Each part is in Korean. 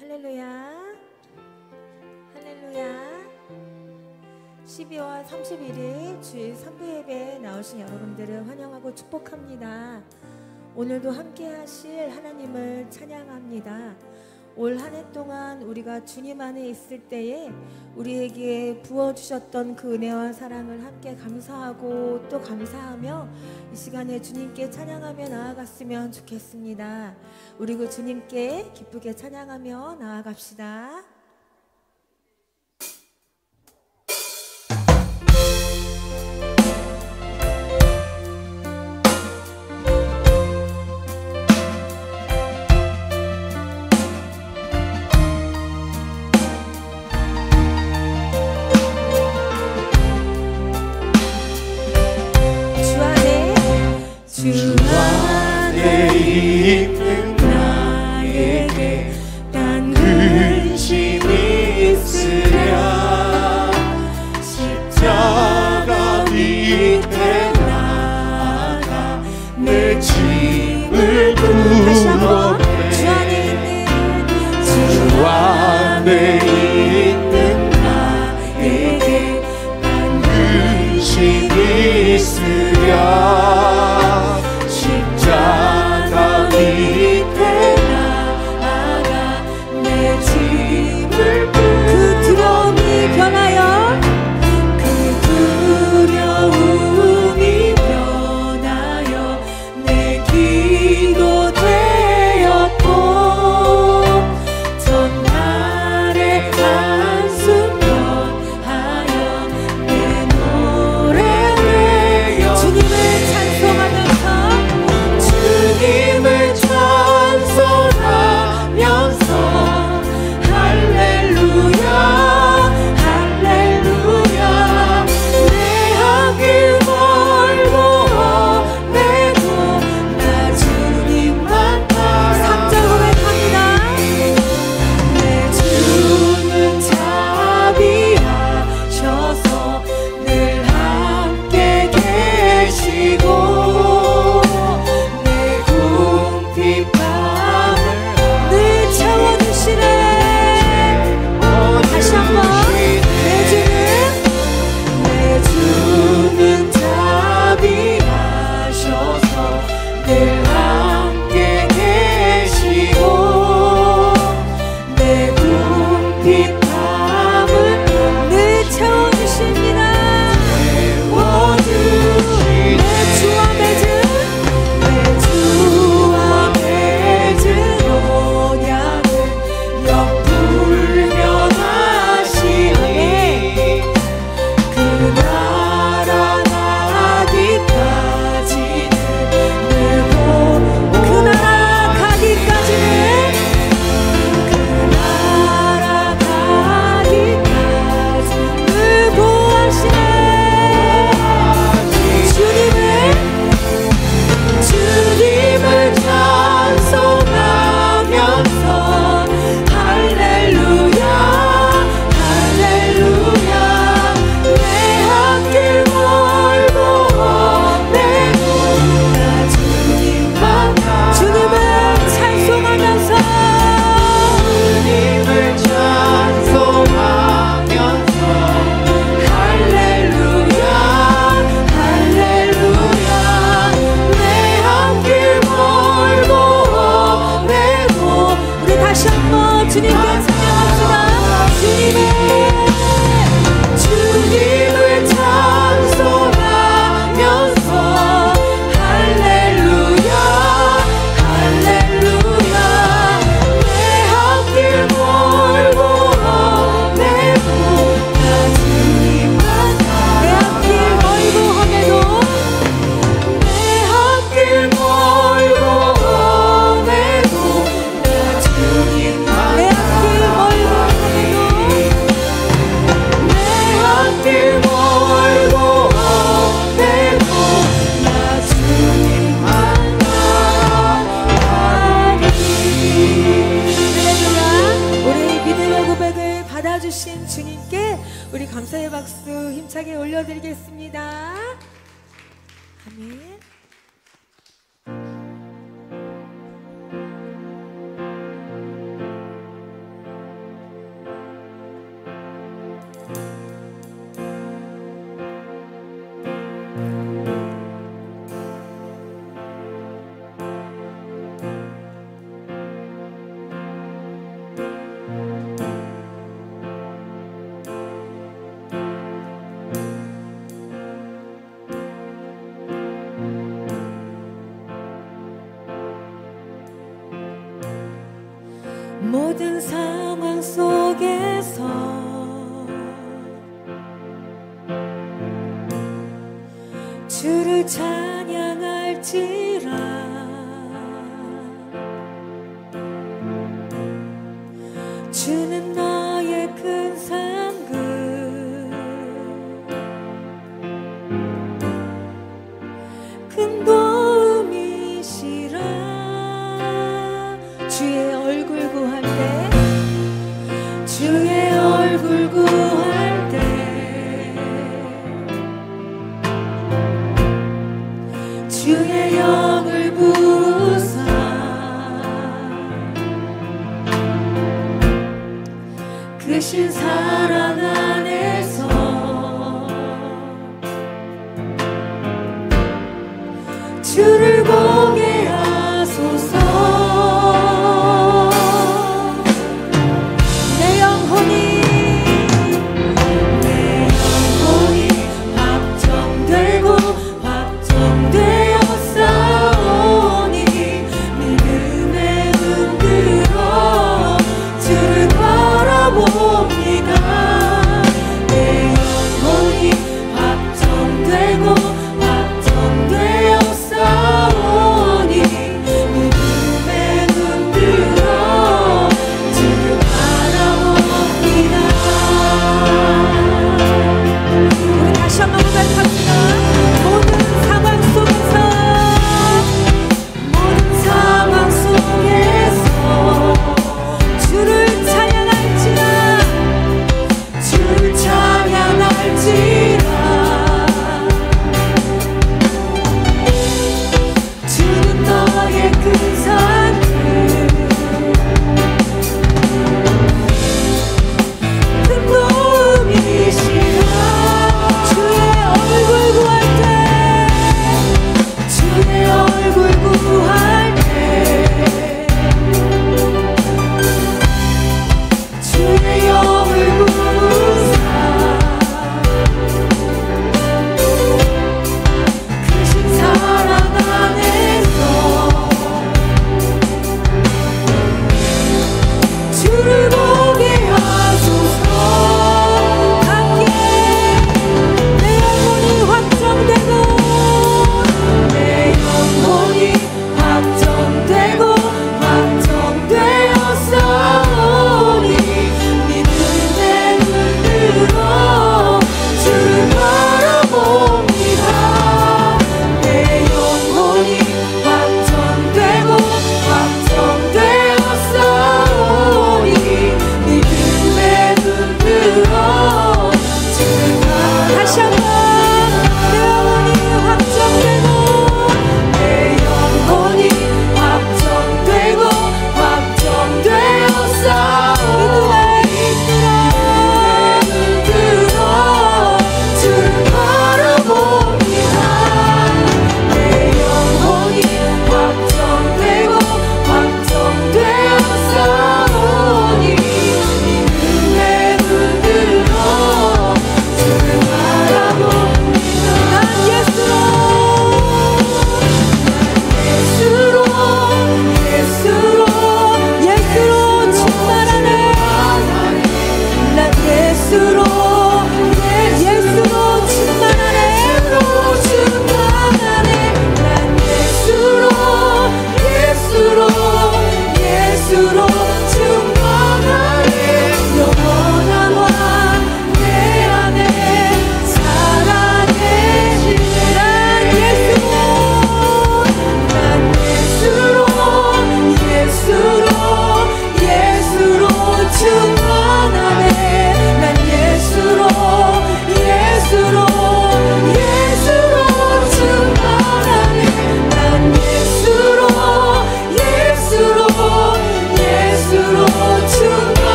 할렐루야, 할렐루야. 12월 31일 주일 3부 예배에 나오신 여러분들을 환영하고 축복합니다. 오늘도 함께 하실 하나님을 찬양합니다. 올 한 해 동안 우리가 주님 안에 있을 때에 우리에게 부어주셨던 그 은혜와 사랑을 함께 감사하고 또 감사하며 이 시간에 주님께 찬양하며 나아갔으면 좋겠습니다. 우리 그 주님께 기쁘게 찬양하며 나아갑시다. 주 안에 있는 나에게 단 근심이 있으랴. 십자가 밑에 나아가 내 짐을 풀어내. 주 안에 있는 나에게 단 근심이 있으랴. 십자가 밑에 나아가 내 짐을 그 두려움이 변하여 그 두려움이 변하여 내 기도 되었고 전날의 한숨 변하여 내 노래 되어 주님을 찬송하면서 주님을 찬송하면서 할렐루야 할렐루야. 내 앞길 멀고 험해도 나 주님만 따라 3절 고백합니다. 내 주는 자비하셔서 늘 함께 계시고 내 궁핍함을 늘 채워주시네. 다시 한번 내 주는 자비하셔서 늘 함께 계시고 내 궁핍함을 늘 채워주십니다. 채워주시네. 내 주와 맺은 내 주와 맺은 언약을 역불면 하시니 그 나라 가기까지는 늘고 그 나라 가기까지는 그 나라 가기까지 늘 보호하시네. 주님을 찬송하면서 할렐루야 할렐루야. 내 앞길 멀고 험해도 나 주님만 따라 주님을 찬송하면서 주님을 찬송하면서 할렐루야 할렐루야. 내 앞길 멀고 험해도 우리 다시 한번 주님께 찬양합시다. 주님을 찬송하면서 할렐루야 할렐루야. 내 앞길 멀고 험해도 나 주님만 내 앞길 멀고 험해도 내 앞길 멀고 험해도 나 주님만 내 앞길 멀고 험해도 내 앞길 멀고 험해도 나 주님만 따라가리. 할렐루야. 우리 믿음의 고백을 받아주신 주님께 우리 감사의 박수 힘차게 올려드리겠습니다. 아멘. 모든 상황 속에서 주를 찬양할지라. 주는 너의 큰 상급, 큰 도움이시라. 주의 얼굴 구할 때, 주의 얼굴 구할 때, 주의 영을 부으사 크신 사랑 안에서 주를 보게 하소서. 내 영혼이 확정되고 확정되어 싸우니 믿음의 눈으로 주를 바라봅니다. 내 영혼이 확정되고 확정되어 싸우니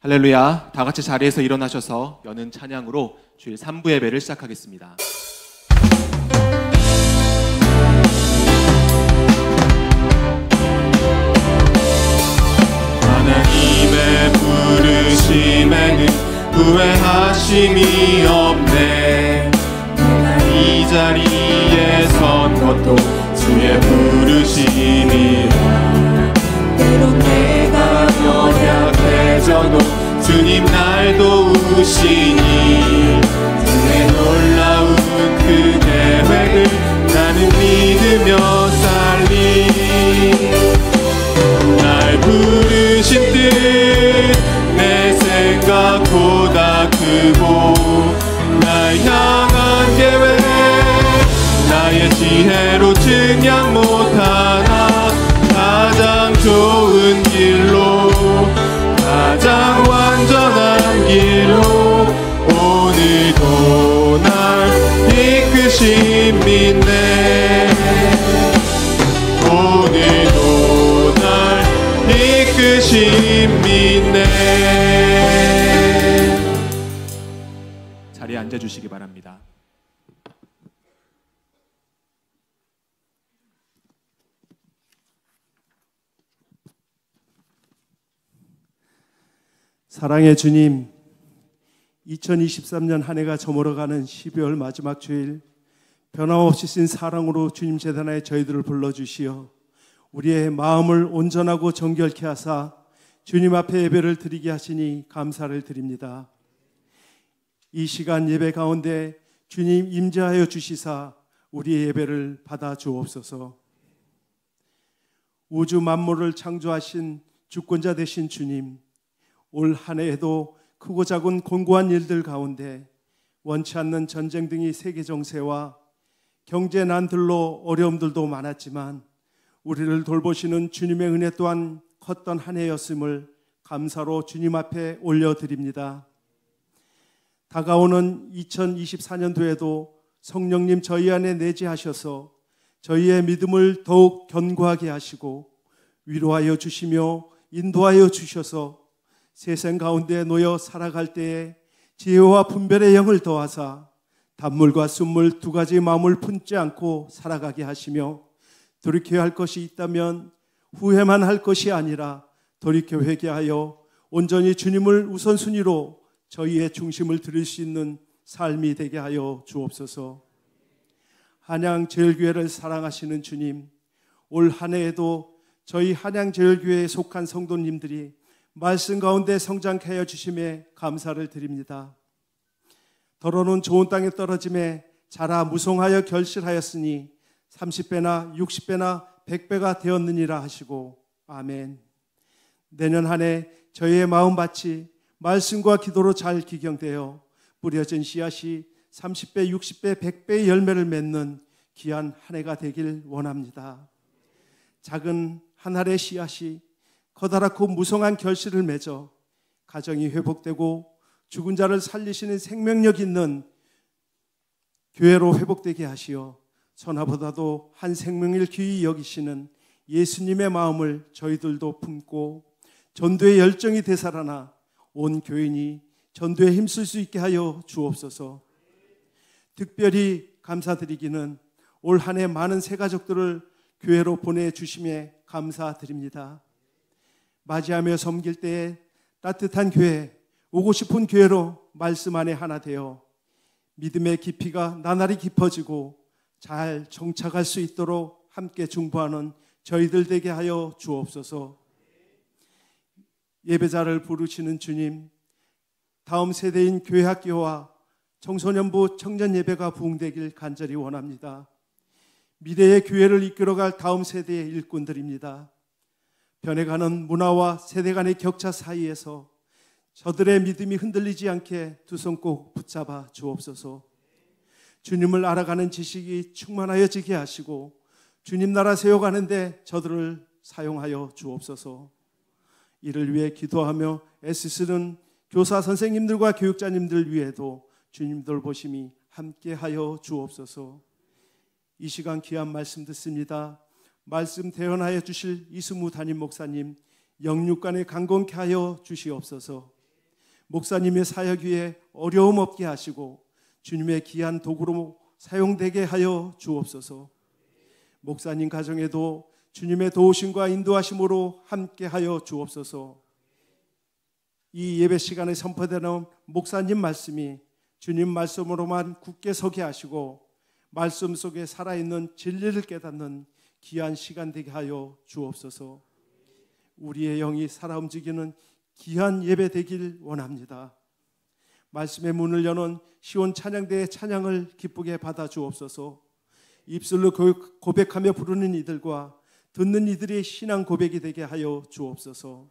할렐루야. 다 같이 자리에서 일어나셔서 여는 찬양으로 주일 3부 예배를 시작하겠습니다. 하나님의 부르심에는 후회하심이 없네. 내가 이 자리에 선 것도 주의 부르심이라. 때론 내가 연약해져도 주님 날 도우시니 주의 놀라운 그 계획을 나는 믿으며 살리. 날 부르신 뜻 내 생각보다 크고 날 향한 계획 나의 지혜로 증량 못하나 가장 좋은 길로 가장 완전한 길로 오늘도 날 이끄심 믿네. 오늘도 날 이끄심 믿네. 자리에 앉아주시기 바랍니다. 사랑의 주님, 2023년 한 해가 저물어가는 12월 마지막 주일, 변함없이 신 사랑으로 주님 제단에 저희들을 불러주시어 우리의 마음을 온전하고 정결케 하사 주님 앞에 예배를 드리게 하시니 감사를 드립니다. 이 시간 예배 가운데 주님 임재하여 주시사 우리의 예배를 받아 주옵소서. 우주 만물을 창조하신 주권자 되신 주님, 올 한 해에도 크고 작은 공고한 일들 가운데 원치 않는 전쟁 등이 세계 정세와 경제 난들로 어려움들도 많았지만 우리를 돌보시는 주님의 은혜 또한 컸던 한 해였음을 감사로 주님 앞에 올려드립니다. 다가오는 2024년도에도 성령님 저희 안에 내재하셔서 저희의 믿음을 더욱 견고하게 하시고 위로하여 주시며 인도하여 주셔서 세상 가운데 놓여 살아갈 때에 지혜와 분별의 영을 더하사 단물과 순물 두 가지 마음을 품지 않고 살아가게 하시며 돌이켜야 할 것이 있다면 후회만 할 것이 아니라 돌이켜 회개하여 온전히 주님을 우선순위로 저희의 중심을 드릴 수 있는 삶이 되게 하여 주옵소서. 한양제일교회를 사랑하시는 주님, 올 한 해에도 저희 한양제일교회에 속한 성도님들이 말씀 가운데 성장케 하여 주심에 감사를 드립니다. 더러는 좋은 땅에 떨어짐에 자라 무성하여 결실하였으니 30배나 60배나 100배가 되었느니라 하시고 아멘. 내년 한 해 저희의 마음밭이 말씀과 기도로 잘 기경되어 뿌려진 씨앗이 30배, 60배, 100배의 열매를 맺는 귀한 한 해가 되길 원합니다. 작은 한 알의 씨앗이 커다랗고 무성한 결실을 맺어 가정이 회복되고 죽은 자를 살리시는 생명력 있는 교회로 회복되게 하시어 천하보다도 한 생명을 귀히 여기시는 예수님의 마음을 저희들도 품고 전도의 열정이 되살아나 온 교인이 전도에 힘쓸 수 있게 하여 주옵소서. 특별히 감사드리기는 올 한 해 많은 새가족들을 교회로 보내주심에 감사드립니다. 맞이하며 섬길 때에 따뜻한 교회, 오고 싶은 교회로 말씀 안에 하나 되어 믿음의 깊이가 나날이 깊어지고 잘 정착할 수 있도록 함께 중보하는 저희들 되게 하여 주옵소서. 예배자를 부르시는 주님, 다음 세대인 교회학교와 청소년부 청년예배가 부흥되길 간절히 원합니다. 미래의 교회를 이끌어갈 다음 세대의 일꾼들입니다. 변해가는 문화와 세대 간의 격차 사이에서 저들의 믿음이 흔들리지 않게 두 손 꼭 붙잡아 주옵소서. 주님을 알아가는 지식이 충만하여지게 하시고 주님 나라 세워가는데 저들을 사용하여 주옵소서. 이를 위해 기도하며 애쓰시는 교사 선생님들과 교육자님들 위에도 주님 돌보심이 함께하여 주옵소서. 이 시간 귀한 말씀 듣습니다. 말씀 대언하여 주실 이수무 담임 목사님 영육간에 강건케 하여 주시옵소서. 목사님의 사역 위에 어려움 없게 하시고 주님의 귀한 도구로 사용되게 하여 주옵소서. 목사님 가정에도 주님의 도우심과 인도하심으로 함께 하여 주옵소서. 이 예배 시간에 선포되는 목사님 말씀이 주님 말씀으로만 굳게 서게 하시고 말씀 속에 살아있는 진리를 깨닫는 귀한 시간 되게 하여 주옵소서. 우리의 영이 살아 움직이는 귀한 예배 되길 원합니다. 말씀의 문을 여는 시온 찬양대의 찬양을 기쁘게 받아 주옵소서. 입술로 고백하며 부르는 이들과 듣는 이들의 신앙 고백이 되게 하여 주옵소서.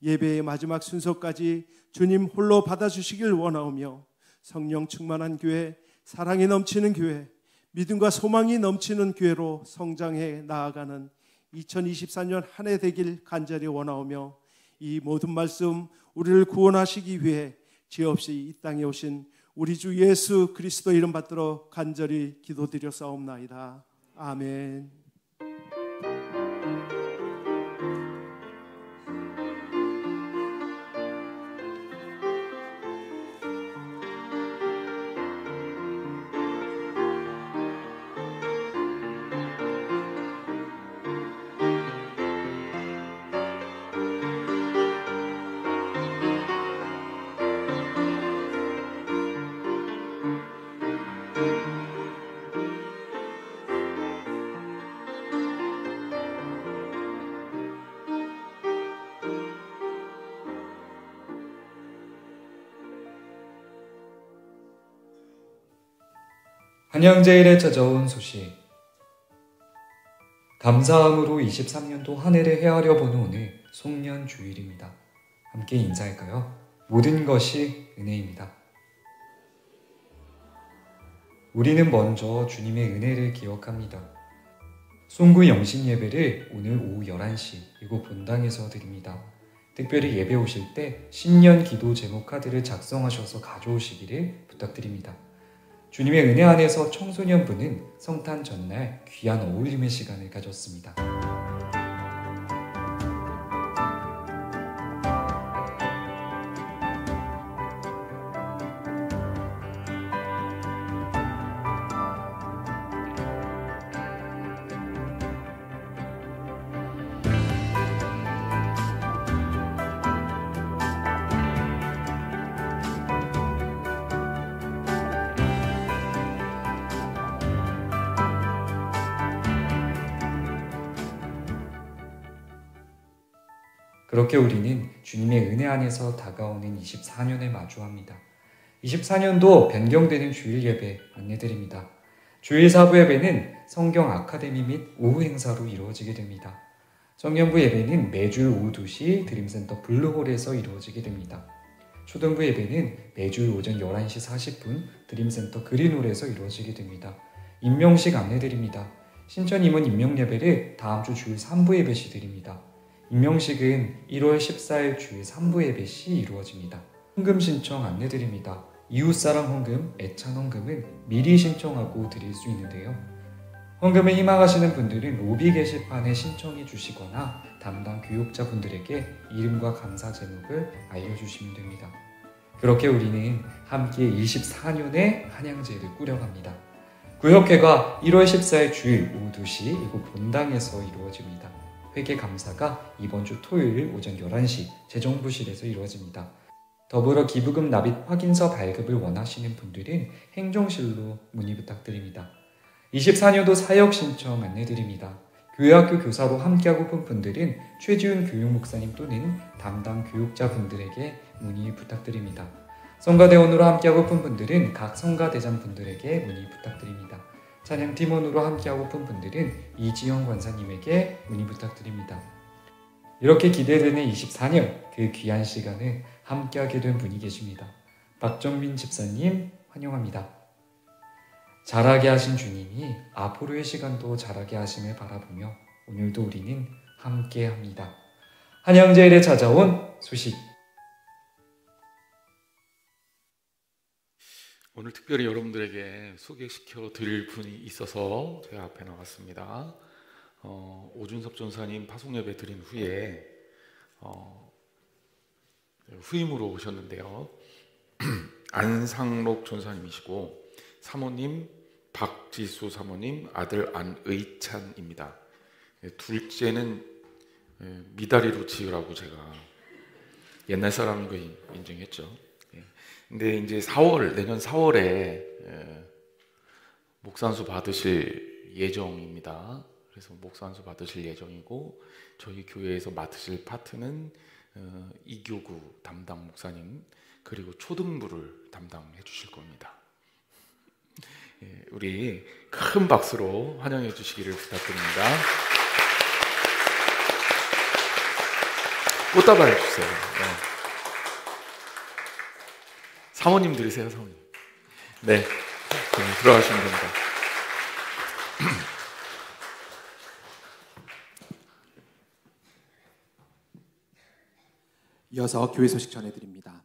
예배의 마지막 순서까지 주님 홀로 받아주시길 원하오며 성령 충만한 교회, 사랑이 넘치는 교회, 믿음과 소망이 넘치는 교회로 성장해 나아가는 2024년 한 해 되길 간절히 원하오며 이 모든 말씀 우리를 구원하시기 위해 죄 없이 이 땅에 오신 우리 주 예수 그리스도 이름 받들어 간절히 기도드렸사옵나이다. 아멘. 한양제일에 찾아온 소식. 감사함으로 23년도 한 해를 헤아려 보는 오늘 송년 주일입니다. 함께 인사할까요? 모든 것이 은혜입니다. 우리는 먼저 주님의 은혜를 기억합니다. 송구 영신 예배를 오늘 오후 11시 이곳 본당에서 드립니다. 특별히 예배 오실 때 신년 기도 제목 카드를 작성하셔서 가져오시기를 부탁드립니다. 주님의 은혜 안에서 청소년부는 성탄 전날 귀한 어울림의 시간을 가졌습니다. 그렇게 우리는 주님의 은혜 안에서 다가오는 24년을 마주합니다. 24년도 변경되는 주일 예배 안내드립니다. 주일 사부 예배는 성경 아카데미 및 오후 행사로 이루어지게 됩니다. 청년부 예배는 매주 오후 2시 드림센터 블루홀에서 이루어지게 됩니다. 초등부 예배는 매주 오전 11시 40분 드림센터 그린홀에서 이루어지게 됩니다. 임명식 안내드립니다. 신천 임원 임명 예배를 다음 주 주일 3부 예배 시 드립니다. 임명식은 1월 14일 주일 3부 예배 시 이루어집니다. 헌금 신청 안내드립니다. 이웃사랑 헌금, 애찬 헌금은 미리 신청하고 드릴 수 있는데요. 헌금에 희망하시는 분들은 로비 게시판에 신청해 주시거나 담당 교육자분들에게 이름과 감사 제목을 알려주시면 됩니다. 그렇게 우리는 함께 24년의 한양제를 꾸려갑니다. 구역회가 1월 14일 주일 오후 2시 이곳 본당에서 이루어집니다. 회계 감사가 이번 주 토요일 오전 11시 재정부실에서 이루어집니다. 더불어 기부금 납입 확인서 발급을 원하시는 분들은 행정실로 문의 부탁드립니다. 24년도 사역 신청 안내드립니다. 교회학교 교사로 함께하고픈 분들은 최지훈 교육목사님 또는 담당 교육자분들에게 문의 부탁드립니다. 성가대원으로 함께하고픈 분들은 각 성가대장분들에게 문의 부탁드립니다. 찬양팀원으로 함께하고픈 분들은 이지영 권사님에게 문의 부탁드립니다. 이렇게 기대되는 24년 그 귀한 시간을 함께하게 된 분이 계십니다. 박정민 집사님 환영합니다. 자라게 하신 주님이 앞으로의 시간도 자라게 하심을 바라보며 오늘도 우리는 함께합니다. 한양제일에 찾아온 소식. 오늘 특별히 여러분들에게 소개시켜 드릴 분이 있어서 제가 앞에 나왔습니다. 오준섭 전사님 파송예배 드린 후에 후임으로 오셨는데요. 안상록 전사님이시고 사모님 박지수 사모님, 아들 안의찬입니다. 둘째는 미다리로 지으라고 제가 옛날 사람인 거 인정했죠. 근데 이제 내년 4월에 목산수 받으실 예정입니다. 그래서 목산수 받으실 예정이고, 저희 교회에서 맡으실 파트는 이교구 담당 목사님, 그리고 초등부를 담당해 주실 겁니다. 우리 큰 박수로 환영해 주시기를 부탁드립니다. 꽃다발 주세요. 사모님 드리세요, 사모님. 네, 들어가시면 됩니다. 이어서 교회 소식 전해드립니다.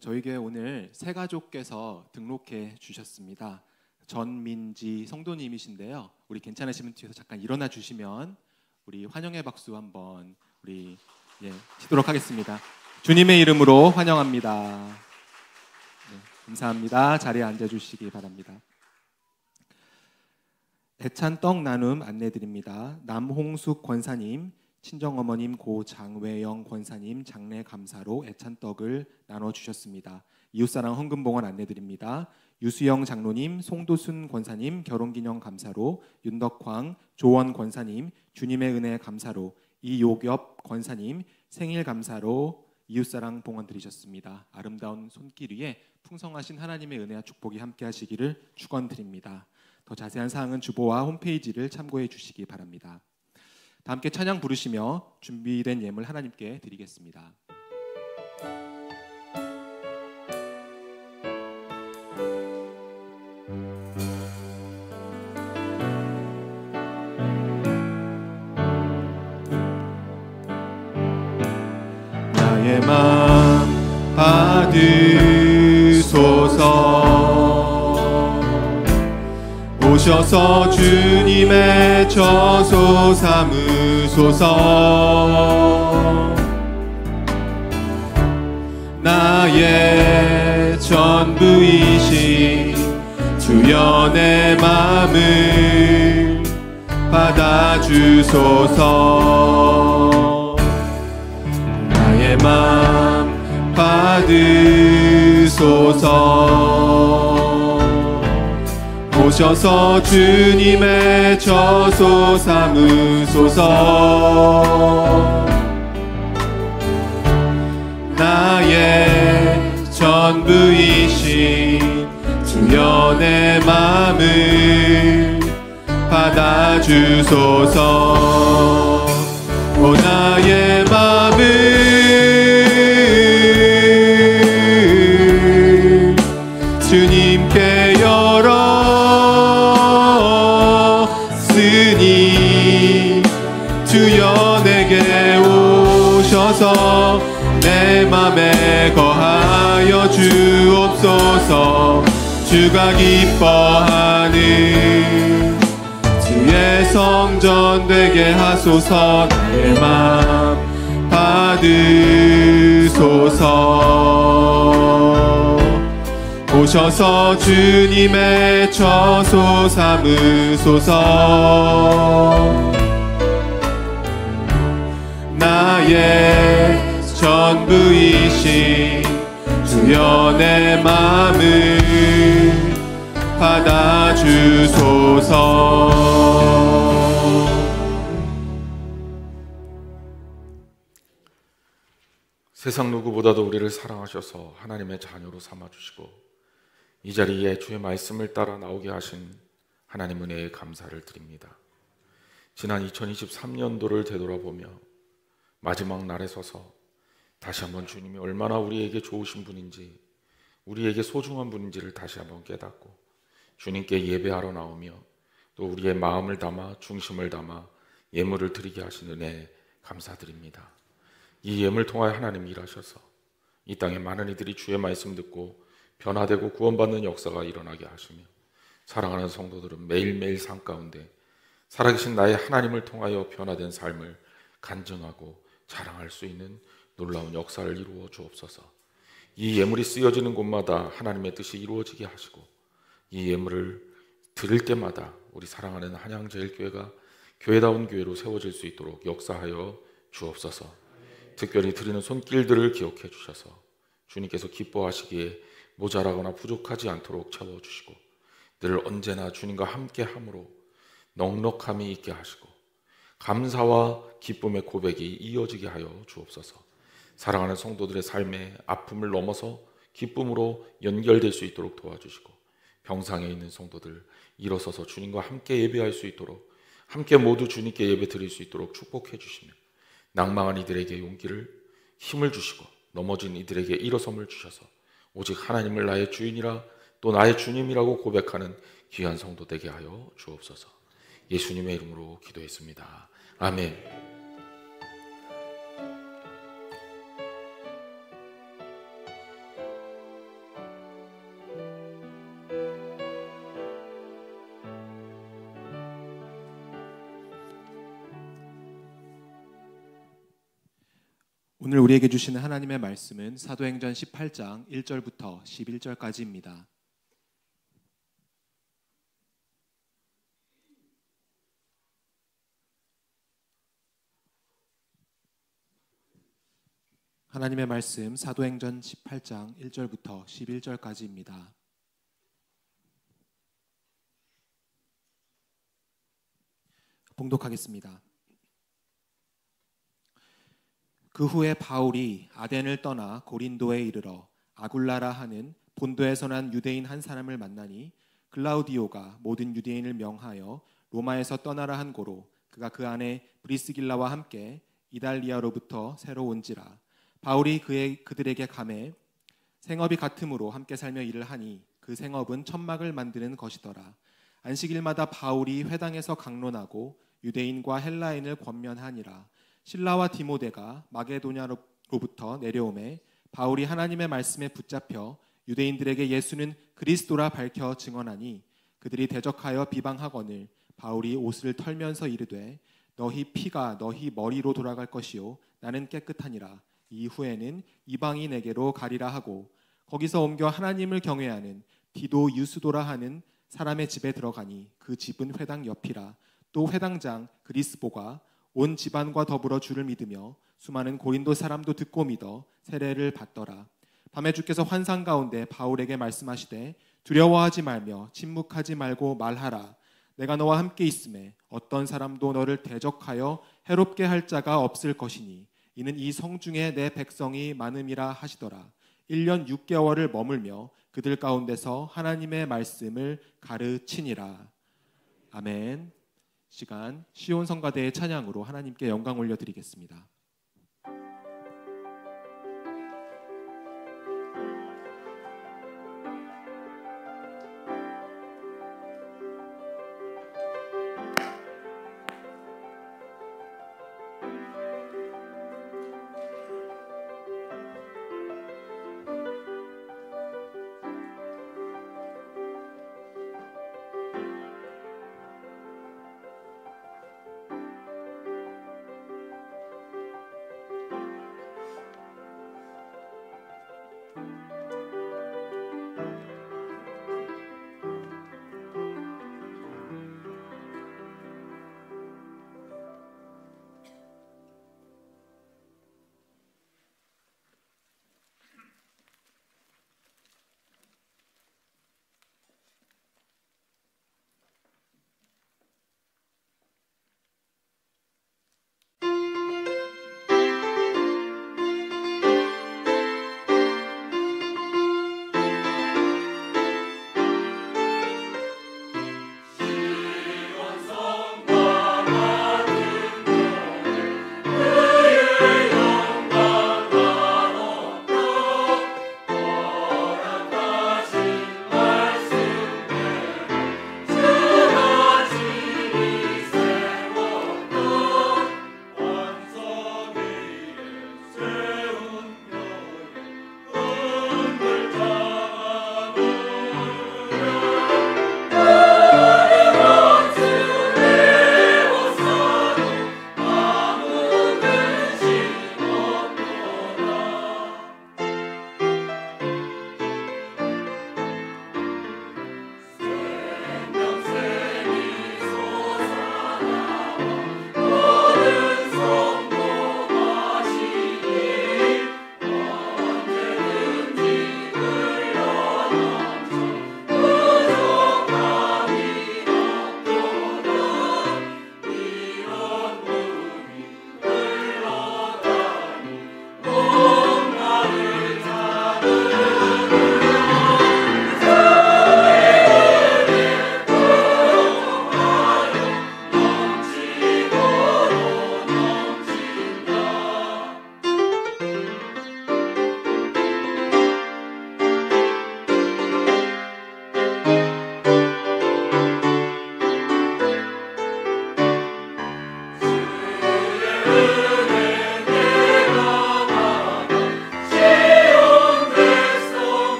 저희 교회 오늘 새 가족께서 등록해 주셨습니다. 전민지 성도님이신데요. 우리 괜찮으시면 뒤에서 잠깐 일어나 주시면 우리 환영의 박수 한번 우리 치도록 하겠습니다. 주님의 이름으로 환영합니다. 네, 감사합니다. 자리에 앉아주시기 바랍니다. 애찬떡 나눔 안내드립니다. 남홍숙 권사님, 친정어머님 고장외영 권사님 장례 감사로 애찬떡을 나눠주셨습니다. 이웃사랑 헌금봉헌 안내드립니다. 유수영 장로님, 송도순 권사님 결혼기념 감사로, 윤덕황, 조원 권사님 주님의 은혜 감사로, 이요엽 권사님 생일 감사로 이웃사랑 봉헌 드리셨습니다. 아름다운 손길 위에 풍성하신 하나님의 은혜와 축복이 함께 하시기를 축원드립니다. 더 자세한 사항은 주보와 홈페이지를 참고해 주시기 바랍니다. 다 함께 찬양 부르시며 준비된 예물 하나님께 드리겠습니다. 나의 맘 받으소서. 오셔서 주님의 처소 삼으소서. 나의 전부이신 주여 내 맘을 받아주소서. 나의 맘 받으소서. 오셔서 주님의 처소 삼으소서. 나의 전부이신 주여 내 맘을 받아주소서. 오 나의 맘을 주님께 열었으니 주여 내게 오셔서 내 맘에 거하여 주옵소서. 주가 기뻐하는 주의 성전 되게 하소서. 나의 맘 받으소서. 오셔서 주님의 처소 삼으소서. 나의 전부이신 주여 내 맘을 받아주소서. 세상 누구보다도 우리를 사랑하셔서 하나님의 자녀로 삼아주시고 이 자리에 주의 말씀을 따라 나오게 하신 하나님 은혜에 감사를 드립니다. 지난 2023년도를 되돌아보며 마지막 날에 서서 다시 한번 주님이 얼마나 우리에게 좋으신 분인지, 우리에게 소중한 분인지를 다시 한번 깨닫고 주님께 예배하러 나오며 또 우리의 마음을 담아 중심을 담아 예물을 드리게 하신 은혜에 감사드립니다. 이 예물 통하여 하나님이 일하셔서 이 땅에 많은 이들이 주의 말씀 듣고 변화되고 구원받는 역사가 일어나게 하시며 사랑하는 성도들은 매일매일 삶 가운데 살아계신 나의 하나님을 통하여 변화된 삶을 간증하고 자랑할 수 있는 놀라운 역사를 이루어 주옵소서. 이 예물이 쓰여지는 곳마다 하나님의 뜻이 이루어지게 하시고 이 예물을 드릴 때마다 우리 사랑하는 한양제일교회가 교회다운 교회로 세워질 수 있도록 역사하여 주옵소서. 특별히 드리는 손길들을 기억해 주셔서 주님께서 기뻐하시기에 모자라거나 부족하지 않도록 채워주시고 늘 언제나 주님과 함께함으로 넉넉함이 있게 하시고 감사와 기쁨의 고백이 이어지게 하여 주옵소서. 사랑하는 성도들의 삶에 아픔을 넘어서 기쁨으로 연결될 수 있도록 도와주시고 병상에 있는 성도들 일어서서 주님과 함께 예배할 수 있도록 함께 모두 주님께 예배 드릴 수 있도록 축복해 주시며 낭망한 이들에게 용기를 힘을 주시고 넘어진 이들에게 일어섬을 주셔서 오직 하나님을 나의 주인이라 또 나의 주님이라고 고백하는 귀한 성도 되게 하여 주옵소서. 예수님의 이름으로 기도했습니다. 아멘. 오늘 우리에게 주시는 하나님의 말씀은 사도행전 18장 1절부터 11절까지입니다. 하나님의 말씀 사도행전 18장 1절부터 11절까지입니다. 봉독하겠습니다. 그 후에 바울이 아덴을 떠나 고린도에 이르러 아굴라라 하는 본도에서 난 유대인 한 사람을 만나니 글라우디오가 모든 유대인을 명하여 로마에서 떠나라 한 고로 그가 그 안에 브리스길라와 함께 이달리아로부터 새로 온지라. 바울이 그들에게 감해 생업이 같음으로 함께 살며 일을 하니 그 생업은 천막을 만드는 것이더라. 안식일마다 바울이 회당에서 강론하고 유대인과 헬라인을 권면하니라. 실라와 디모데가 마게도냐로부터 내려오매 바울이 하나님의 말씀에 붙잡혀 유대인들에게 예수는 그리스도라 밝혀 증언하니 그들이 대적하여 비방하거늘 바울이 옷을 털면서 이르되 너희 피가 너희 머리로 돌아갈 것이요 나는 깨끗하니라. 이후에는 이방인에게로 가리라 하고 거기서 옮겨 하나님을 경외하는 디도 유스도라 하는 사람의 집에 들어가니 그 집은 회당 옆이라. 또 회당장 그리스보가 온 집안과 더불어 주를 믿으며 수많은 고린도 사람도 듣고 믿어 세례를 받더라. 밤에 주께서 환상 가운데 바울에게 말씀하시되 두려워하지 말며 침묵하지 말고 말하라. 내가 너와 함께 있음에 어떤 사람도 너를 대적하여 해롭게 할 자가 없을 것이니 이는 이 성중에 내 백성이 많음이라 하시더라. 1년 6개월을 머물며 그들 가운데서 하나님의 말씀을 가르치니라. 아멘. 시간 시온 성가대의 찬양으로 하나님께 영광 올려드리겠습니다.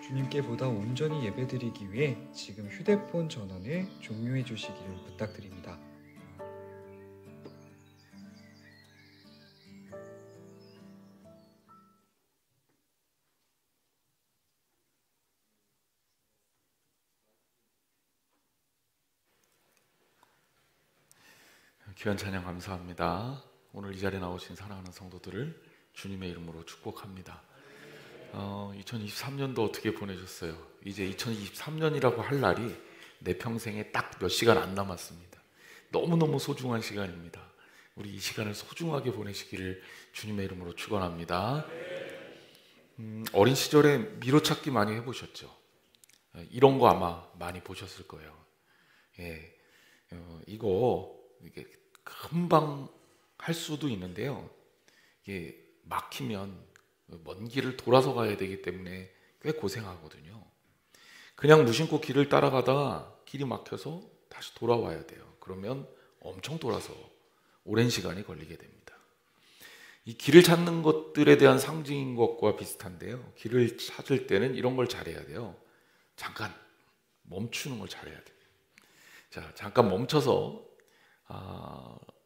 주님께 보다 온전히 예배드리기 위해 지금 휴대폰 전원을 종료해 주시기를 부탁드립니다. 귀한 찬양 감사합니다. 오늘 이 자리에 나오신 사랑하는 성도들을 주님의 이름으로 축복합니다. 2023년도 어떻게 보내셨어요? 이제 2023년이라고 할 날이 내 평생에 딱 몇 시간 안 남았습니다. 너무너무 소중한 시간입니다. 우리 이 시간을 소중하게 보내시기를 주님의 이름으로 축원합니다. 어린 시절에 미로찾기 많이 해보셨죠? 이런 거 아마 많이 보셨을 거예요. 이게 금방 할 수도 있는데요. 이게 막히면 먼 길을 돌아서 가야 되기 때문에 꽤 고생하거든요. 그냥 무심코 길을 따라가다가 길이 막혀서 다시 돌아와야 돼요. 그러면 엄청 돌아서 오랜 시간이 걸리게 됩니다. 이 길을 찾는 것들에 대한 상징인 것과 비슷한데요. 길을 찾을 때는 이런 걸 잘해야 돼요. 잠깐 멈추는 걸 잘해야 돼요. 자, 잠깐 멈춰서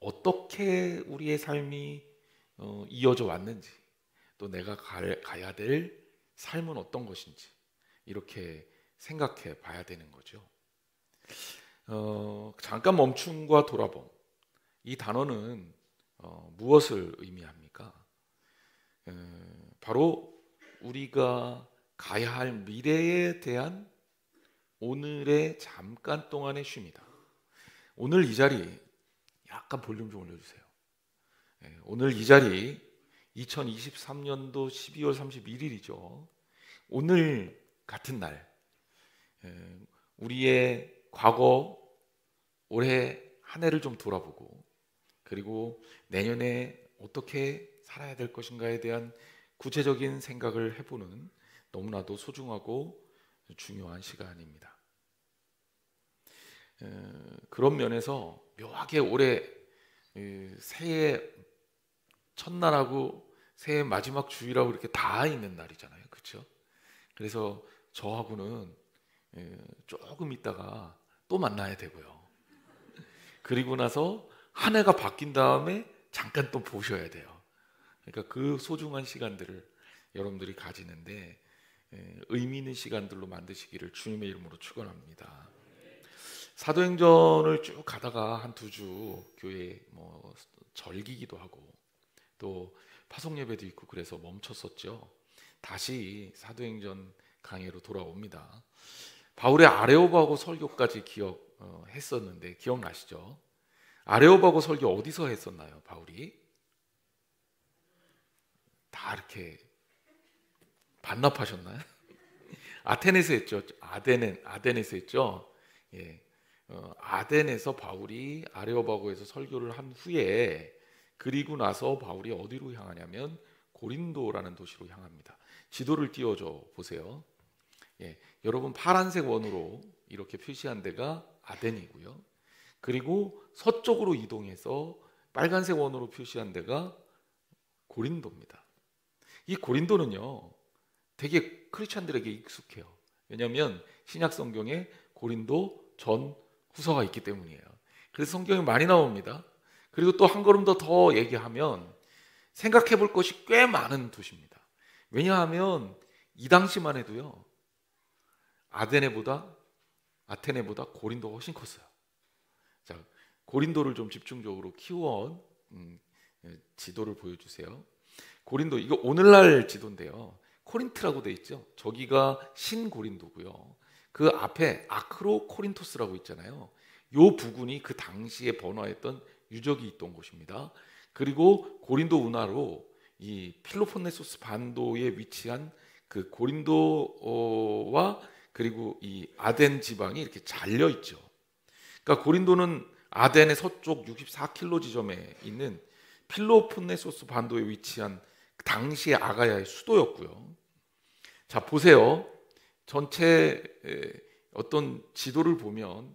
어떻게 우리의 삶이 이어져 왔는지, 또 내가 가야 될 삶은 어떤 것인지 이렇게 생각해 봐야 되는 거죠. 잠깐 멈춤과 돌아봄, 이 단어는 무엇을 의미합니까? 바로 우리가 가야 할 미래에 대한 오늘의 잠깐 동안의 쉼이다. 오늘 이 자리 약간 볼륨 좀 올려주세요. 오늘 이 자리 2023년도 12월 31일이죠. 오늘 같은 날 우리의 과거, 올해 한 해를 좀 돌아보고, 그리고 내년에 어떻게 살아야 될 것인가에 대한 구체적인 생각을 해보는 너무나도 소중하고 중요한 시간입니다. 그런 면에서 묘하게 올해 새해 첫날하고 새해 마지막 주일하고 이렇게 다 있는 날이잖아요, 그렇죠? 그래서 저하고는 조금 있다가 또 만나야 되고요. 그리고 나서 한 해가 바뀐 다음에 잠깐 또 보셔야 돼요. 그러니까 그 소중한 시간들을 여러분들이 가지는데 의미 있는 시간들로 만드시기를 주님의 이름으로 축원합니다. 사도행전을 쭉 가다가 한 2주 교회 절기기도 하고 또 파송 예배도 있고 그래서 멈췄었죠. 다시 사도행전 강해로 돌아옵니다. 바울의 아레오바고 설교까지 했었는데 기억나시죠? 아레오바고 설교 어디서 했었나요? 바울이 다 이렇게 반납하셨나요? 아테네에서 했죠. 아덴에서 했죠. 아덴에서 바울이 아레오바고에서 설교를 한 후에, 그리고 나서 바울이 어디로 향하냐면 고린도라는 도시로 향합니다. 지도를 띄워줘 보세요. 여러분 파란색 원으로 이렇게 표시한 데가 아덴이고요. 그리고 서쪽으로 이동해서 빨간색 원으로 표시한 데가 고린도입니다. 이 고린도는요, 되게 크리스찬들에게 익숙해요. 왜냐하면 신약 성경에 고린도 전 후서가 있기 때문이에요. 그래서 성경이 많이 나옵니다. 그리고 또 한 걸음 더 얘기하면 생각해 볼 것이 꽤 많은 도시입니다. 왜냐하면 이 당시만 해도요, 아테네보다 고린도가 훨씬 컸어요. 자, 고린도를 좀 집중적으로 키워온 지도를 보여주세요. 고린도, 이거 오늘날 지도인데요. 코린트라고 돼 있죠. 저기가 신고린도고요. 그 앞에 아크로 코린토스라고 있잖아요. 요 부근이 그 당시에 번화했던 유적이 있던 곳입니다. 그리고 고린도 운하로 이 필로폰네소스 반도에 위치한 그 고린도와 그리고 이 아덴 지방이 이렇게 잘려 있죠. 그러니까 고린도는 아덴의 서쪽 64km 지점에 있는 필로폰네소스 반도에 위치한 당시의 아가야의 수도였고요. 자, 보세요. 전체 어떤 지도를 보면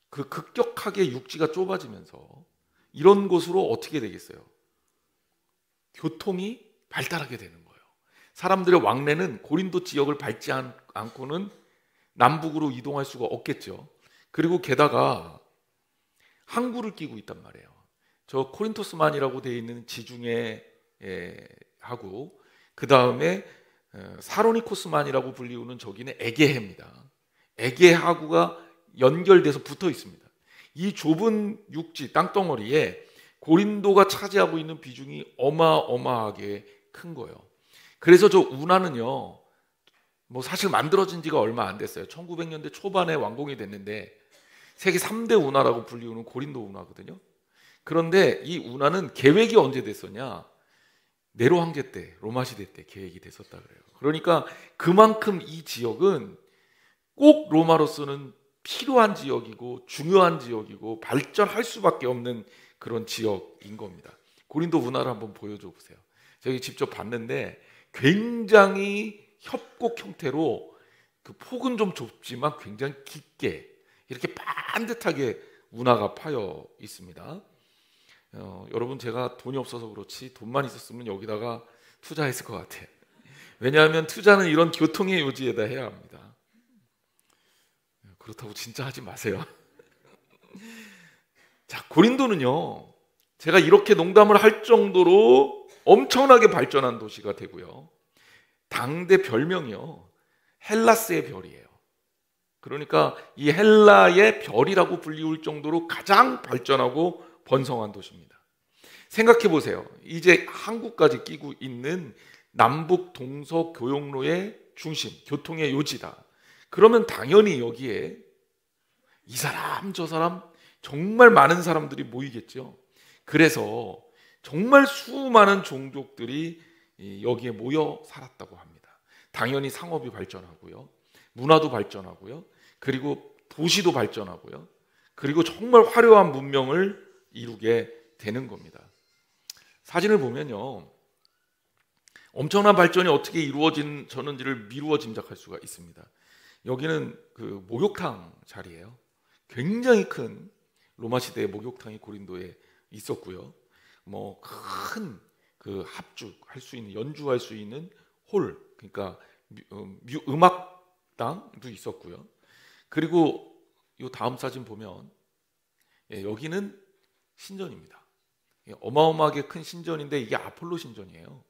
그 급격하게 육지가 좁아지면서 이런 곳으로 어떻게 되겠어요? 교통이 발달하게 되는 거예요. 사람들의 왕래는 고린도 지역을 밟지 않고는 남북으로 이동할 수가 없겠죠. 그리고 게다가 항구를 끼고 있단 말이에요. 저 코린토스만이라고 되어 있는 지중해 하고 그 다음에 사로니코스만이라고 불리우는 저기는 에게해입니다. 에게하구가 연결돼서 붙어 있습니다. 이 좁은 육지 땅덩어리에 고린도가 차지하고 있는 비중이 어마어마하게 큰 거예요. 그래서 저 운하는요, 뭐 사실 만들어진 지가 얼마 안 됐어요. 1900년대 초반에 완공이 됐는데 세계 3대 운하라고 불리우는 고린도 운하거든요. 그런데 이 운하는 계획이 언제 됐었냐? 네로 황제 때, 로마 시대 때 계획이 됐었다 그래요. 그러니까 그만큼 이 지역은 꼭 로마로서는 필요한 지역이고 중요한 지역이고 발전할 수밖에 없는 그런 지역인 겁니다. 고린도 운하를 한번 보여줘 보세요. 저희 직접 봤는데 굉장히 협곡 형태로 그 폭은 좀 좁지만 굉장히 깊게 이렇게 반듯하게 운하가 파여 있습니다. 여러분, 제가 돈이 없어서 그렇지 돈만 있었으면 여기다가 투자했을 것 같아요. 왜냐하면 투자는 이런 교통의 요지에다 해야 합니다. 그렇다고 진짜 하지 마세요. 자, 고린도는요, 제가 이렇게 농담을 할 정도로 엄청나게 발전한 도시가 되고요, 당대 별명이요, 헬라스의 별이에요. 그러니까 이 헬라의 별이라고 불리울 정도로 가장 발전하고 번성한 도시입니다. 생각해 보세요. 이제 한국까지 끼고 있는 남북 동서 교역로의 중심, 교통의 요지다. 그러면 당연히 여기에 이 사람 저 사람 정말 많은 사람들이 모이겠죠. 그래서 정말 수많은 종족들이 여기에 모여 살았다고 합니다. 당연히 상업이 발전하고요, 문화도 발전하고요, 그리고 도시도 발전하고요, 그리고 정말 화려한 문명을 이루게 되는 겁니다. 사진을 보면요, 엄청난 발전이 어떻게 이루어졌는지를 미루어 짐작할 수가 있습니다. 여기는 그 목욕탕 자리예요. 굉장히 큰 로마 시대의 목욕탕이 고린도에 있었고요, 뭐 큰 그 합주할 수 있는, 연주할 수 있는 홀, 그러니까 음악당도 있었고요. 그리고 이 다음 사진 보면 여기는 신전입니다. 어마어마하게 큰 신전인데 이게 아폴로 신전이에요.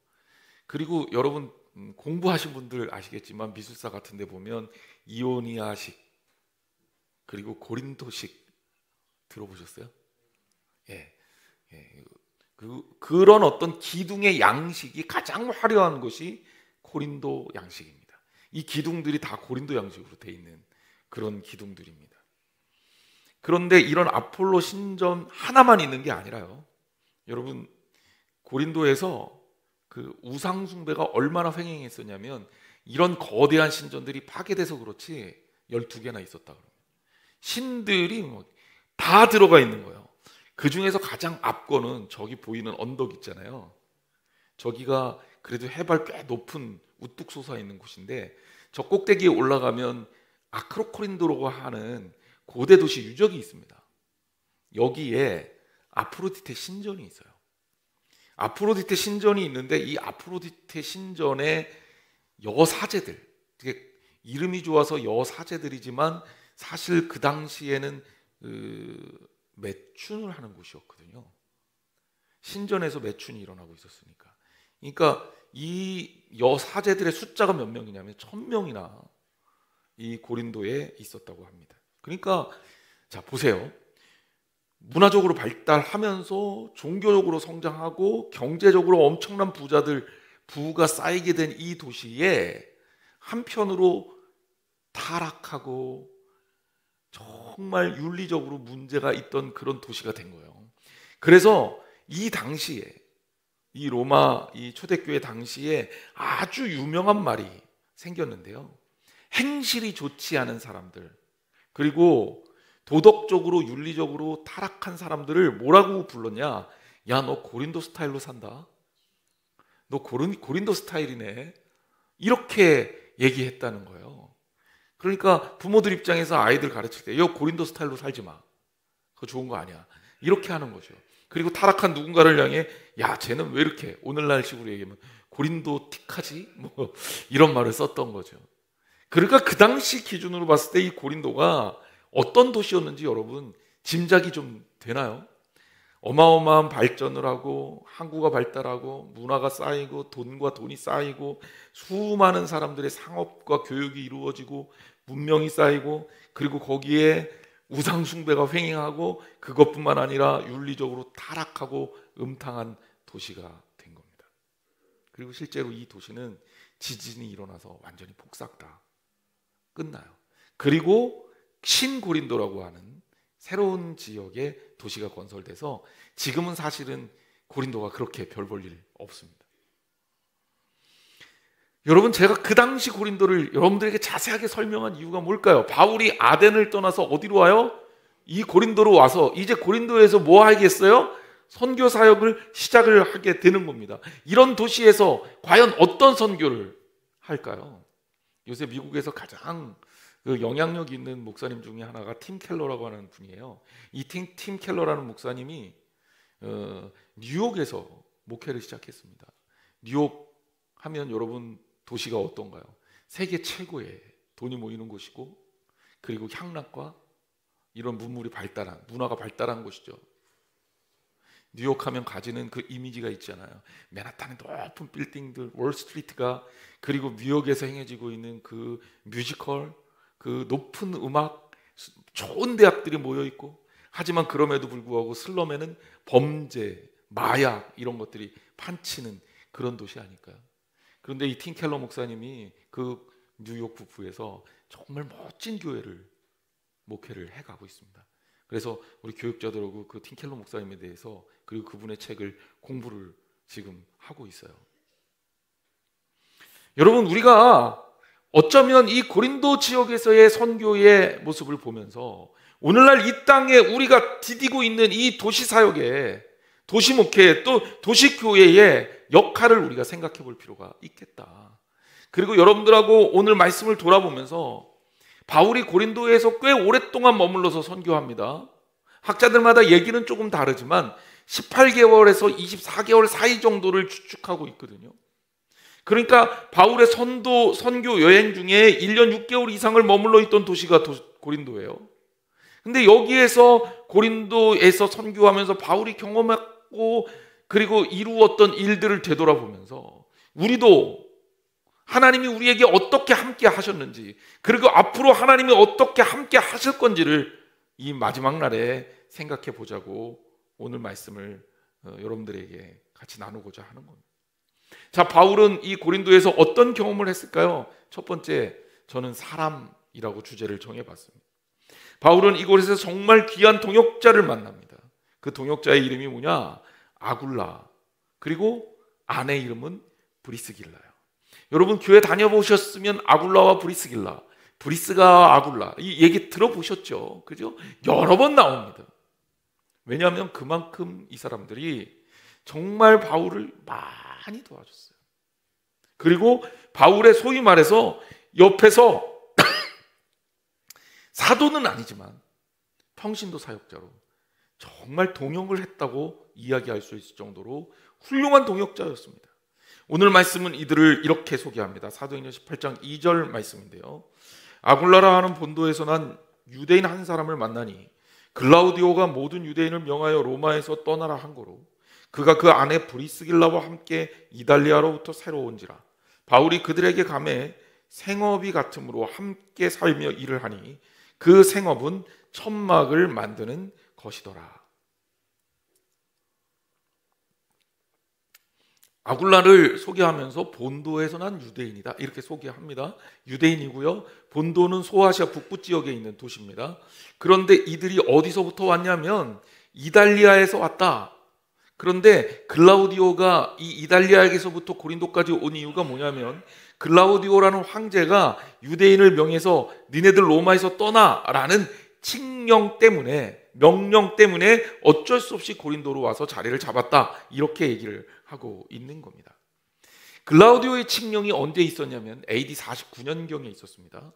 그리고 여러분 공부하신 분들 아시겠지만 미술사 같은 데 보면 이오니아식 그리고 고린도식 들어보셨어요? 그런 어떤 기둥의 양식이 가장 화려한 것이 고린도 양식입니다. 이 기둥들이 다 고린도 양식으로 되어 있는 그런 기둥들입니다. 그런데 이런 아폴로 신전 하나만 있는 게 아니라요, 여러분, 고린도에서 그 우상 숭배가 얼마나 횡행했었냐면 이런 거대한 신전들이 파괴돼서 그렇지 12개나 있었다. 신들이 다 들어가 있는 거예요. 그 중에서 가장 앞거는 저기 보이는 언덕 있잖아요. 저기가 그래도 해발 꽤 높은 우뚝 솟아 있는 곳인데 저 꼭대기에 올라가면 아크로코린도라고 하는 고대 도시 유적이 있습니다. 여기에 아프로디테 신전이 있어요. 아프로디테 신전이 있는데 이 아프로디테 신전의 여사제들, 이름이 좋아서 여사제들이지만 사실 그 당시에는 매춘을 하는 곳이었거든요. 신전에서 매춘이 일어나고 있었으니까. 그러니까 이 여사제들의 숫자가 몇 명이냐면 1000명이나 이 고린도에 있었다고 합니다. 그러니까 자 보세요. 문화적으로 발달하면서 종교적으로 성장하고 경제적으로 엄청난 부가 쌓이게 된 이 도시에 한편으로 타락하고 정말 윤리적으로 문제가 있던 그런 도시가 된 거예요. 그래서 이 당시에 이 로마 이 초대교회 당시에 아주 유명한 말이 생겼는데요. 행실이 좋지 않은 사람들, 그리고 도덕적으로 윤리적으로 타락한 사람들을 뭐라고 불렀냐? 야, 너 고린도 스타일로 산다. 너 고린도 스타일이네. 이렇게 얘기했다는 거예요. 그러니까 부모들 입장에서 아이들 가르칠 때 야, 고린도 스타일로 살지 마. 그거 좋은 거 아니야. 이렇게 하는 거죠. 그리고 타락한 누군가를 향해 야, 쟤는 왜 이렇게 오늘날 식으로 얘기하면 고린도 틱하지? 뭐 이런 말을 썼던 거죠. 그러니까 그 당시 기준으로 봤을 때 이 고린도가 어떤 도시였는지 여러분 짐작이 좀 되나요? 어마어마한 발전을 하고 항구가 발달하고 문화가 쌓이고 돈과 돈이 쌓이고 수많은 사람들의 상업과 교육이 이루어지고 문명이 쌓이고 그리고 거기에 우상 숭배가 횡행하고 그것뿐만 아니라 윤리적으로 타락하고 음탕한 도시가 된 겁니다. 그리고 실제로 이 도시는 지진이 일어나서 완전히 폭삭 다 끝나요. 그리고 신고린도라고 하는 새로운 지역의 도시가 건설돼서 지금은 사실은 고린도가 그렇게 별 볼 일 없습니다. 여러분, 제가 그 당시 고린도를 여러분들에게 자세하게 설명한 이유가 뭘까요? 바울이 아덴을 떠나서 어디로 와요? 이 고린도로 와서 이제 고린도에서 뭐 하겠어요? 선교 사역을 시작을 하게 되는 겁니다. 이런 도시에서 과연 어떤 선교를 할까요? 요새 미국에서 가장 그 영향력 있는 목사님 중에 하나가 팀 켈러라고 하는 분이에요. 이 팀 켈러라는 목사님이 뉴욕에서 목회를 시작했습니다. 뉴욕 하면 여러분 도시가 어떤가요? 세계 최고의 돈이 모이는 곳이고 그리고 향락과 이런 문물이 발달한 문화가 발달한 곳이죠. 뉴욕 하면 가지는 그 이미지가 있잖아요. 맨하탄의 높은 빌딩들, 월스트리트가 그리고 뉴욕에서 행해지고 있는 그 뮤지컬, 그 높은 음악, 좋은 대학들이 모여 있고 하지만 그럼에도 불구하고 슬럼에는 범죄, 마약 이런 것들이 판치는 그런 도시 아닐까요? 그런데 이 팀 켈러 목사님이 그 뉴욕 북부에서 정말 멋진 교회를 목회를 해가고 있습니다. 그래서 우리 교육자들하고 그 팀 켈러 목사님에 대해서 그리고 그분의 책을 공부를 지금 하고 있어요. 여러분, 우리가 어쩌면 이 고린도 지역에서의 선교의 모습을 보면서 오늘날 이 땅에 우리가 디디고 있는 이 도시 사역에 도시 목회 또 도시 교회의 역할을 우리가 생각해 볼 필요가 있겠다. 그리고 여러분들하고 오늘 말씀을 돌아보면서 바울이 고린도에서 꽤 오랫동안 머물러서 선교합니다. 학자들마다 얘기는 조금 다르지만 18개월에서 24개월 사이 정도를 추측하고 있거든요. 그러니까 바울의 선교 여행 중에 1년 6개월 이상을 머물러 있던 도시가 고린도예요. 근데 여기에서 고린도에서 선교하면서 바울이 경험했고 그리고 이루었던 일들을 되돌아보면서 우리도 하나님이 우리에게 어떻게 함께 하셨는지 그리고 앞으로 하나님이 어떻게 함께 하실 건지를 이 마지막 날에 생각해 보자고 오늘 말씀을 여러분들에게 같이 나누고자 하는 겁니다. 자, 바울은 이 고린도에서 어떤 경험을 했을까요? 첫 번째, 저는 사람이라고 주제를 정해봤습니다. 바울은 이곳에서 정말 귀한 동역자를 만납니다. 그 동역자의 이름이 뭐냐? 아굴라. 그리고 아내 이름은 브리스길라요. 여러분 교회 다녀보셨으면 아굴라와 브리스길라, 브리스가 아굴라 이 얘기 들어보셨죠? 그죠? 여러 번 나옵니다. 왜냐하면 그만큼 이 사람들이 정말 바울을 많이 도와줬어요. 그리고 바울의 소위 말해서 옆에서 사도는 아니지만 평신도 사역자로 정말 동역을 했다고 이야기할 수 있을 정도로 훌륭한 동역자였습니다. 오늘 말씀은 이들을 이렇게 소개합니다. 사도행전 18장 2절 말씀인데요. 아굴라라 하는 본도에서 난 유대인 한 사람을 만나니 글라우디오가 모든 유대인을 명하여 로마에서 떠나라 한 거로 그가 그 아내 브리스길라와 함께 이달리아로부터 새로 온지라. 바울이 그들에게 감해 생업이 같음으로 함께 살며 일을 하니 그 생업은 천막을 만드는 것이더라. 아굴라를 소개하면서 본도에서 난 유대인이다 이렇게 소개합니다. 유대인이고요. 본도는 소아시아 북부 지역에 있는 도시입니다. 그런데 이들이 어디서부터 왔냐면 이달리아에서 왔다. 그런데 글라우디오가 이 이달리아에서부터 고린도까지 온 이유가 뭐냐면 글라우디오라는 황제가 유대인을 명해서 니네들 로마에서 떠나라는 칙령 때문에 명령 때문에 어쩔 수 없이 고린도로 와서 자리를 잡았다 이렇게 얘기를 하고 있는 겁니다. 글라우디오의 칙령이 언제 있었냐면 AD 49년경에 있었습니다.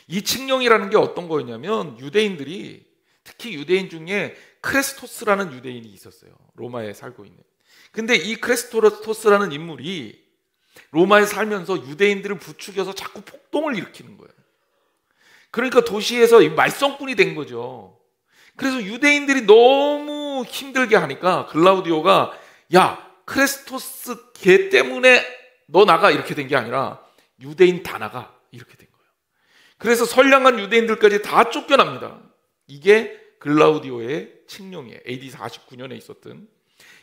이 칙령이라는 게 어떤 거였냐면 유대인들이 특히 유대인 중에 크레스토스라는 유대인이 있었어요. 로마에 살고 있는. 근데 이 크레스토스라는 인물이 로마에 살면서 유대인들을 부추겨서 자꾸 폭동을 일으키는 거예요. 그러니까 도시에서 말썽꾼이 된 거죠. 그래서 유대인들이 너무 힘들게 하니까 글라우디오가 야, 크레스토스 걔 때문에 너 나가 이렇게 된 게 아니라 유대인 다 나가 이렇게 된 거예요. 그래서 선량한 유대인들까지 다 쫓겨납니다. 이게 글라우디오의 칙령이에요. AD 49년에 있었던.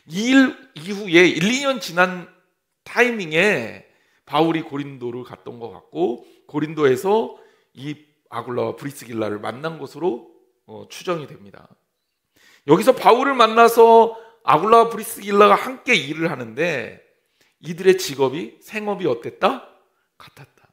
이 일 이후에 1, 2년 지난 타이밍에 바울이 고린도를 갔던 것 같고 고린도에서 이 아굴라와 브리스길라를 만난 것으로 추정이 됩니다. 여기서 바울을 만나서 아굴라와 브리스길라가 함께 일을 하는데 이들의 직업이 생업이 어땠다? 같았다.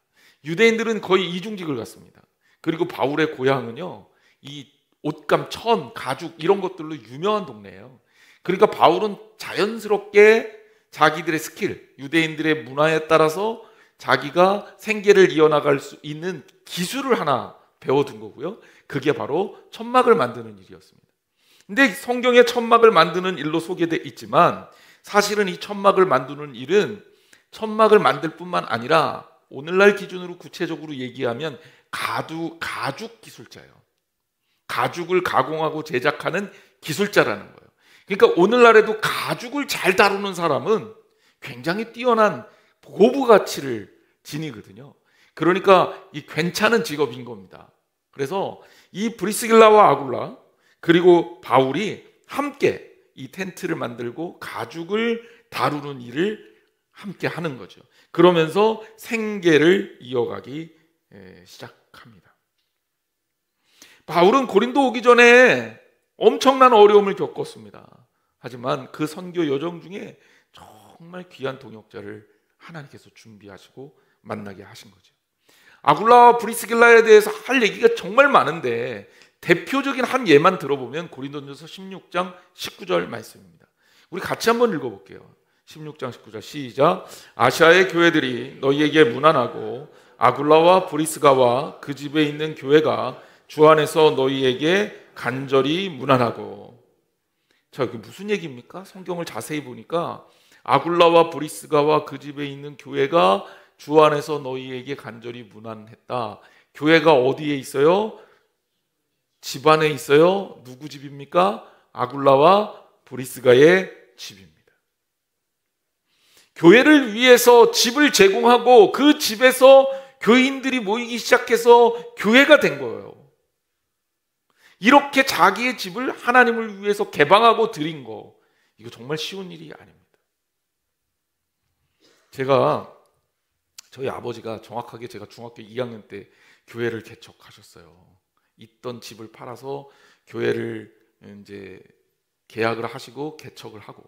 유대인들은 거의 이중직을 갖습니다. 그리고 바울의 고향은요, 이 옷감, 천, 가죽 이런 것들로 유명한 동네예요. 그러니까 바울은 자연스럽게 자기들의 스킬, 유대인들의 문화에 따라서 자기가 생계를 이어나갈 수 있는 기술을 하나 배워둔 거고요. 그게 바로 천막을 만드는 일이었습니다. 근데 성경에 천막을 만드는 일로 소개되어 있지만 사실은 이 천막을 만드는 일은 천막을 만들 뿐만 아니라 오늘날 기준으로 구체적으로 얘기하면 가죽 기술자예요. 가죽을 가공하고 제작하는 기술자라는 거예요. 그러니까 오늘날에도 가죽을 잘 다루는 사람은 굉장히 뛰어난 고부 가치를 지니거든요. 그러니까 이 괜찮은 직업인 겁니다. 그래서 이 브리스길라와 아굴라 그리고 바울이 함께 이 텐트를 만들고 가죽을 다루는 일을 함께 하는 거죠. 그러면서 생계를 이어가기 시작합니다. 바울은 고린도 오기 전에 엄청난 어려움을 겪었습니다. 하지만 그 선교 여정 중에 정말 귀한 동역자를 하나님께서 준비하시고 만나게 하신 거죠. 아굴라와 브리스길라에 대해서 할 얘기가 정말 많은데 대표적인 한 예만 들어보면 고린도전서 16장 19절 말씀입니다. 우리 같이 한번 읽어볼게요. 16장 19절 시작. 아시아의 교회들이 너희에게 문안하고 아굴라와 브리스가와 그 집에 있는 교회가 주 안에서 너희에게 간절히 문안하고. 자, 이게 무슨 얘기입니까? 성경을 자세히 보니까 아굴라와 브리스가와 그 집에 있는 교회가 주 안에서 너희에게 간절히 문안했다. 교회가 어디에 있어요? 집 안에 있어요. 누구 집입니까? 아굴라와 브리스가의 집입니다. 교회를 위해서 집을 제공하고 그 집에서 교인들이 모이기 시작해서 교회가 된 거예요. 이렇게 자기의 집을 하나님을 위해서 개방하고 드린 거, 이거 정말 쉬운 일이 아닙니다. 저희 아버지가 정확하게 제가 중학교 2학년 때 교회를 개척하셨어요. 있던 집을 팔아서 교회를 이제 계약을 하시고 개척을 하고,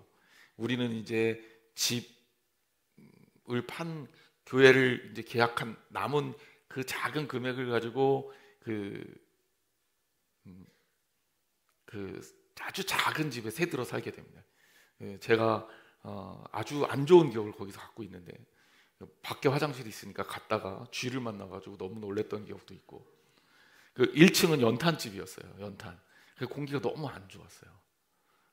우리는 이제 집을 판 교회를 이제 계약한 남은 그 작은 금액을 가지고 그 아주 작은 집에 새 들어 살게 됩니다. 제가 아주 안 좋은 기억을 거기서 갖고 있는데, 밖에 화장실이 있으니까 갔다가 쥐를 만나가지고 너무 놀랬던 기억도 있고, 그 1층은 연탄집이었어요. 연탄. 그 공기가 너무 안 좋았어요.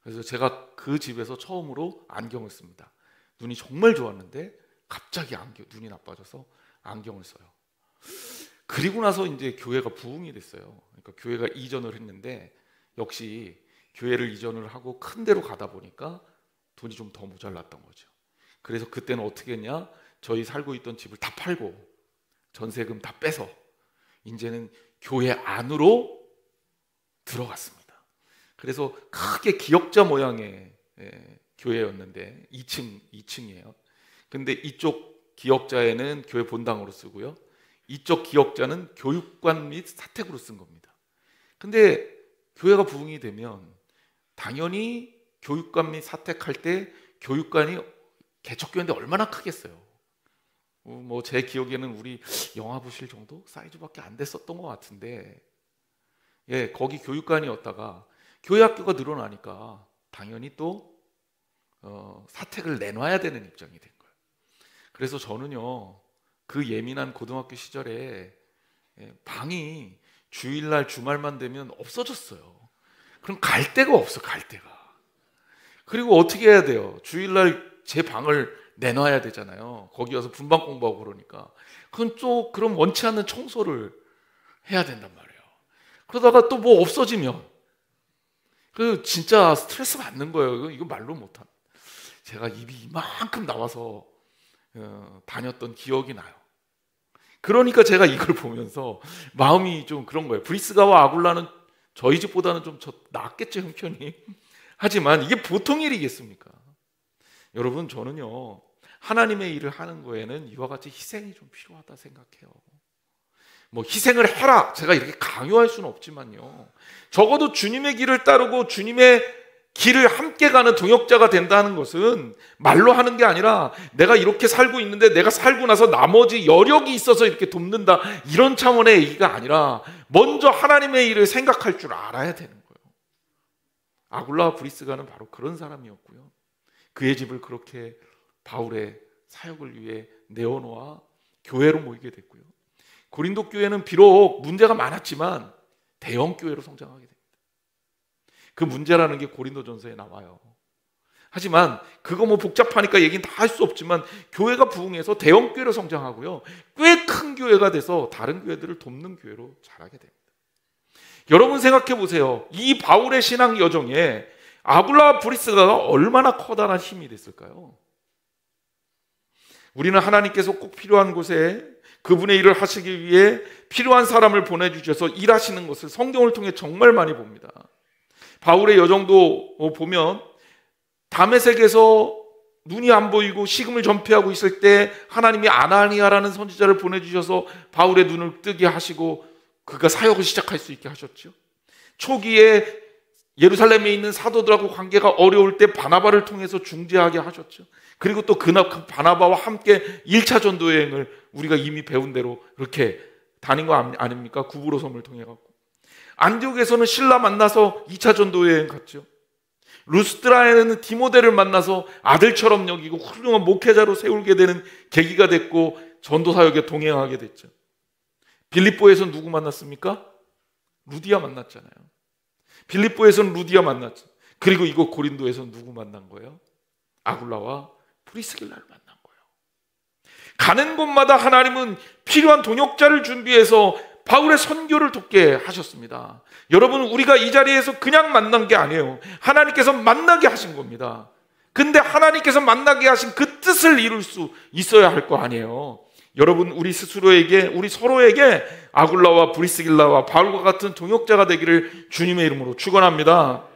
그래서 제가 그 집에서 처음으로 안경을 씁니다. 눈이 정말 좋았는데 갑자기 눈이 나빠져서 안경을 써요. 그리고 나서 이제 교회가 부흥이 됐어요. 그러니까 교회가 이전을 했는데, 역시 교회를 이전을 하고 큰 데로 가다 보니까 돈이 좀 더 모자랐던 거죠. 그래서 그때는 어떻게 했냐? 저희 살고 있던 집을 다 팔고 전세금 다 빼서 이제는 교회 안으로 들어갔습니다. 그래서 크게 기역자 모양의 교회였는데 2층이에요. 근데 이쪽 기역자에는 교회 본당으로 쓰고요, 이쪽 기역자는 교육관 및 사택으로 쓴 겁니다. 근데 교회가 부흥이 되면 당연히 교육관 및 사택할 때 교육관이 개척교회인데 얼마나 크겠어요. 뭐 제 기억에는 우리 영화부실 정도 사이즈밖에 안 됐었던 것 같은데, 거기 교육관이었다가 교회 학교가 늘어나니까 당연히 또 사택을 내놔야 되는 입장이 된 거예요. 그래서 저는요, 그 예민한 고등학교 시절에 방이 주일날 주말만 되면 없어졌어요. 그럼 갈 데가 없어, 갈 데가. 그리고 어떻게 해야 돼요? 주일날 제 방을 내놔야 되잖아요. 거기 와서 분방 공부하고 그러니까. 그건 또 그럼 원치 않는 청소를 해야 된단 말이에요. 그러다가 또 뭐 없어지면 그 진짜 스트레스 받는 거예요. 이거 말로 못한. 제가 입이 이만큼 나와서 다녔던 기억이 나요. 그러니까 제가 이걸 보면서 마음이 좀 그런 거예요. 브리스가와 아굴라는 저희 집보다는 좀 낫겠죠, 형편이. 하지만 이게 보통 일이겠습니까? 여러분, 저는요, 하나님의 일을 하는 거에는 이와 같이 희생이 좀 필요하다 생각해요. 뭐 희생을 해라, 제가 이렇게 강요할 수는 없지만요, 적어도 주님의 길을 따르고 주님의 길을 함께 가는 동역자가 된다는 것은 말로 하는 게 아니라 내가 이렇게 살고 있는데 내가 살고 나서 나머지 여력이 있어서 이렇게 돕는다, 이런 차원의 얘기가 아니라 먼저 하나님의 일을 생각할 줄 알아야 되는 거예요. 아굴라와 브리스가는 바로 그런 사람이었고요. 그의 집을 그렇게 바울의 사역을 위해 내어놓아 교회로 모이게 됐고요. 고린도 교회는 비록 문제가 많았지만 대형 교회로 성장하게 됩니다. 그 문제라는 게 고린도전서에 나와요. 하지만 그거 뭐 복잡하니까 얘기는 다 할 수 없지만 교회가 부흥해서 대형 교회로 성장하고요, 꽤 큰 교회가 돼서 다른 교회들을 돕는 교회로 자라게 됩니다. 여러분 생각해 보세요. 이 바울의 신앙 여정에 아굴라와 브리스가가 얼마나 커다란 힘이 됐을까요? 우리는 하나님께서 꼭 필요한 곳에 그분의 일을 하시기 위해 필요한 사람을 보내주셔서 일하시는 것을 성경을 통해 정말 많이 봅니다. 바울의 여정도 보면 다메섹에서 눈이 안 보이고 식음을 전폐하고 있을 때 하나님이 아나니아라는 선지자를 보내주셔서 바울의 눈을 뜨게 하시고 그가 사역을 시작할 수 있게 하셨죠. 초기에 예루살렘에 있는 사도들하고 관계가 어려울 때 바나바를 통해서 중재하게 하셨죠. 그리고 또 그 바나바와 함께 1차 전도 여행을 우리가 이미 배운 대로 그렇게 다닌 거 아닙니까? 구브로섬을 통해 갖고. 안디옥에서는 신라 만나서 2차 전도 여행 갔죠. 루스드라에는 디모데를 만나서 아들처럼 여기고 훌륭한 목회자로 세우게 되는 계기가 됐고 전도 사역에 동행하게 됐죠. 빌립보에서는 누구 만났습니까? 루디아 만났잖아요. 빌립보에서는 루디아 만났죠. 그리고 이곳 고린도에서는 누구 만난 거예요? 아굴라와 프리스길라를 만난 거예요. 가는 곳마다 하나님은 필요한 동역자를 준비해서 바울의 선교를 돕게 하셨습니다. 여러분, 우리가 이 자리에서 그냥 만난 게 아니에요. 하나님께서 만나게 하신 겁니다. 근데 하나님께서 만나게 하신 그 뜻을 이룰 수 있어야 할 거 아니에요. 여러분, 우리 스스로에게, 우리 서로에게 아굴라와 브리스길라와 바울과 같은 동역자가 되기를 주님의 이름으로 축원합니다.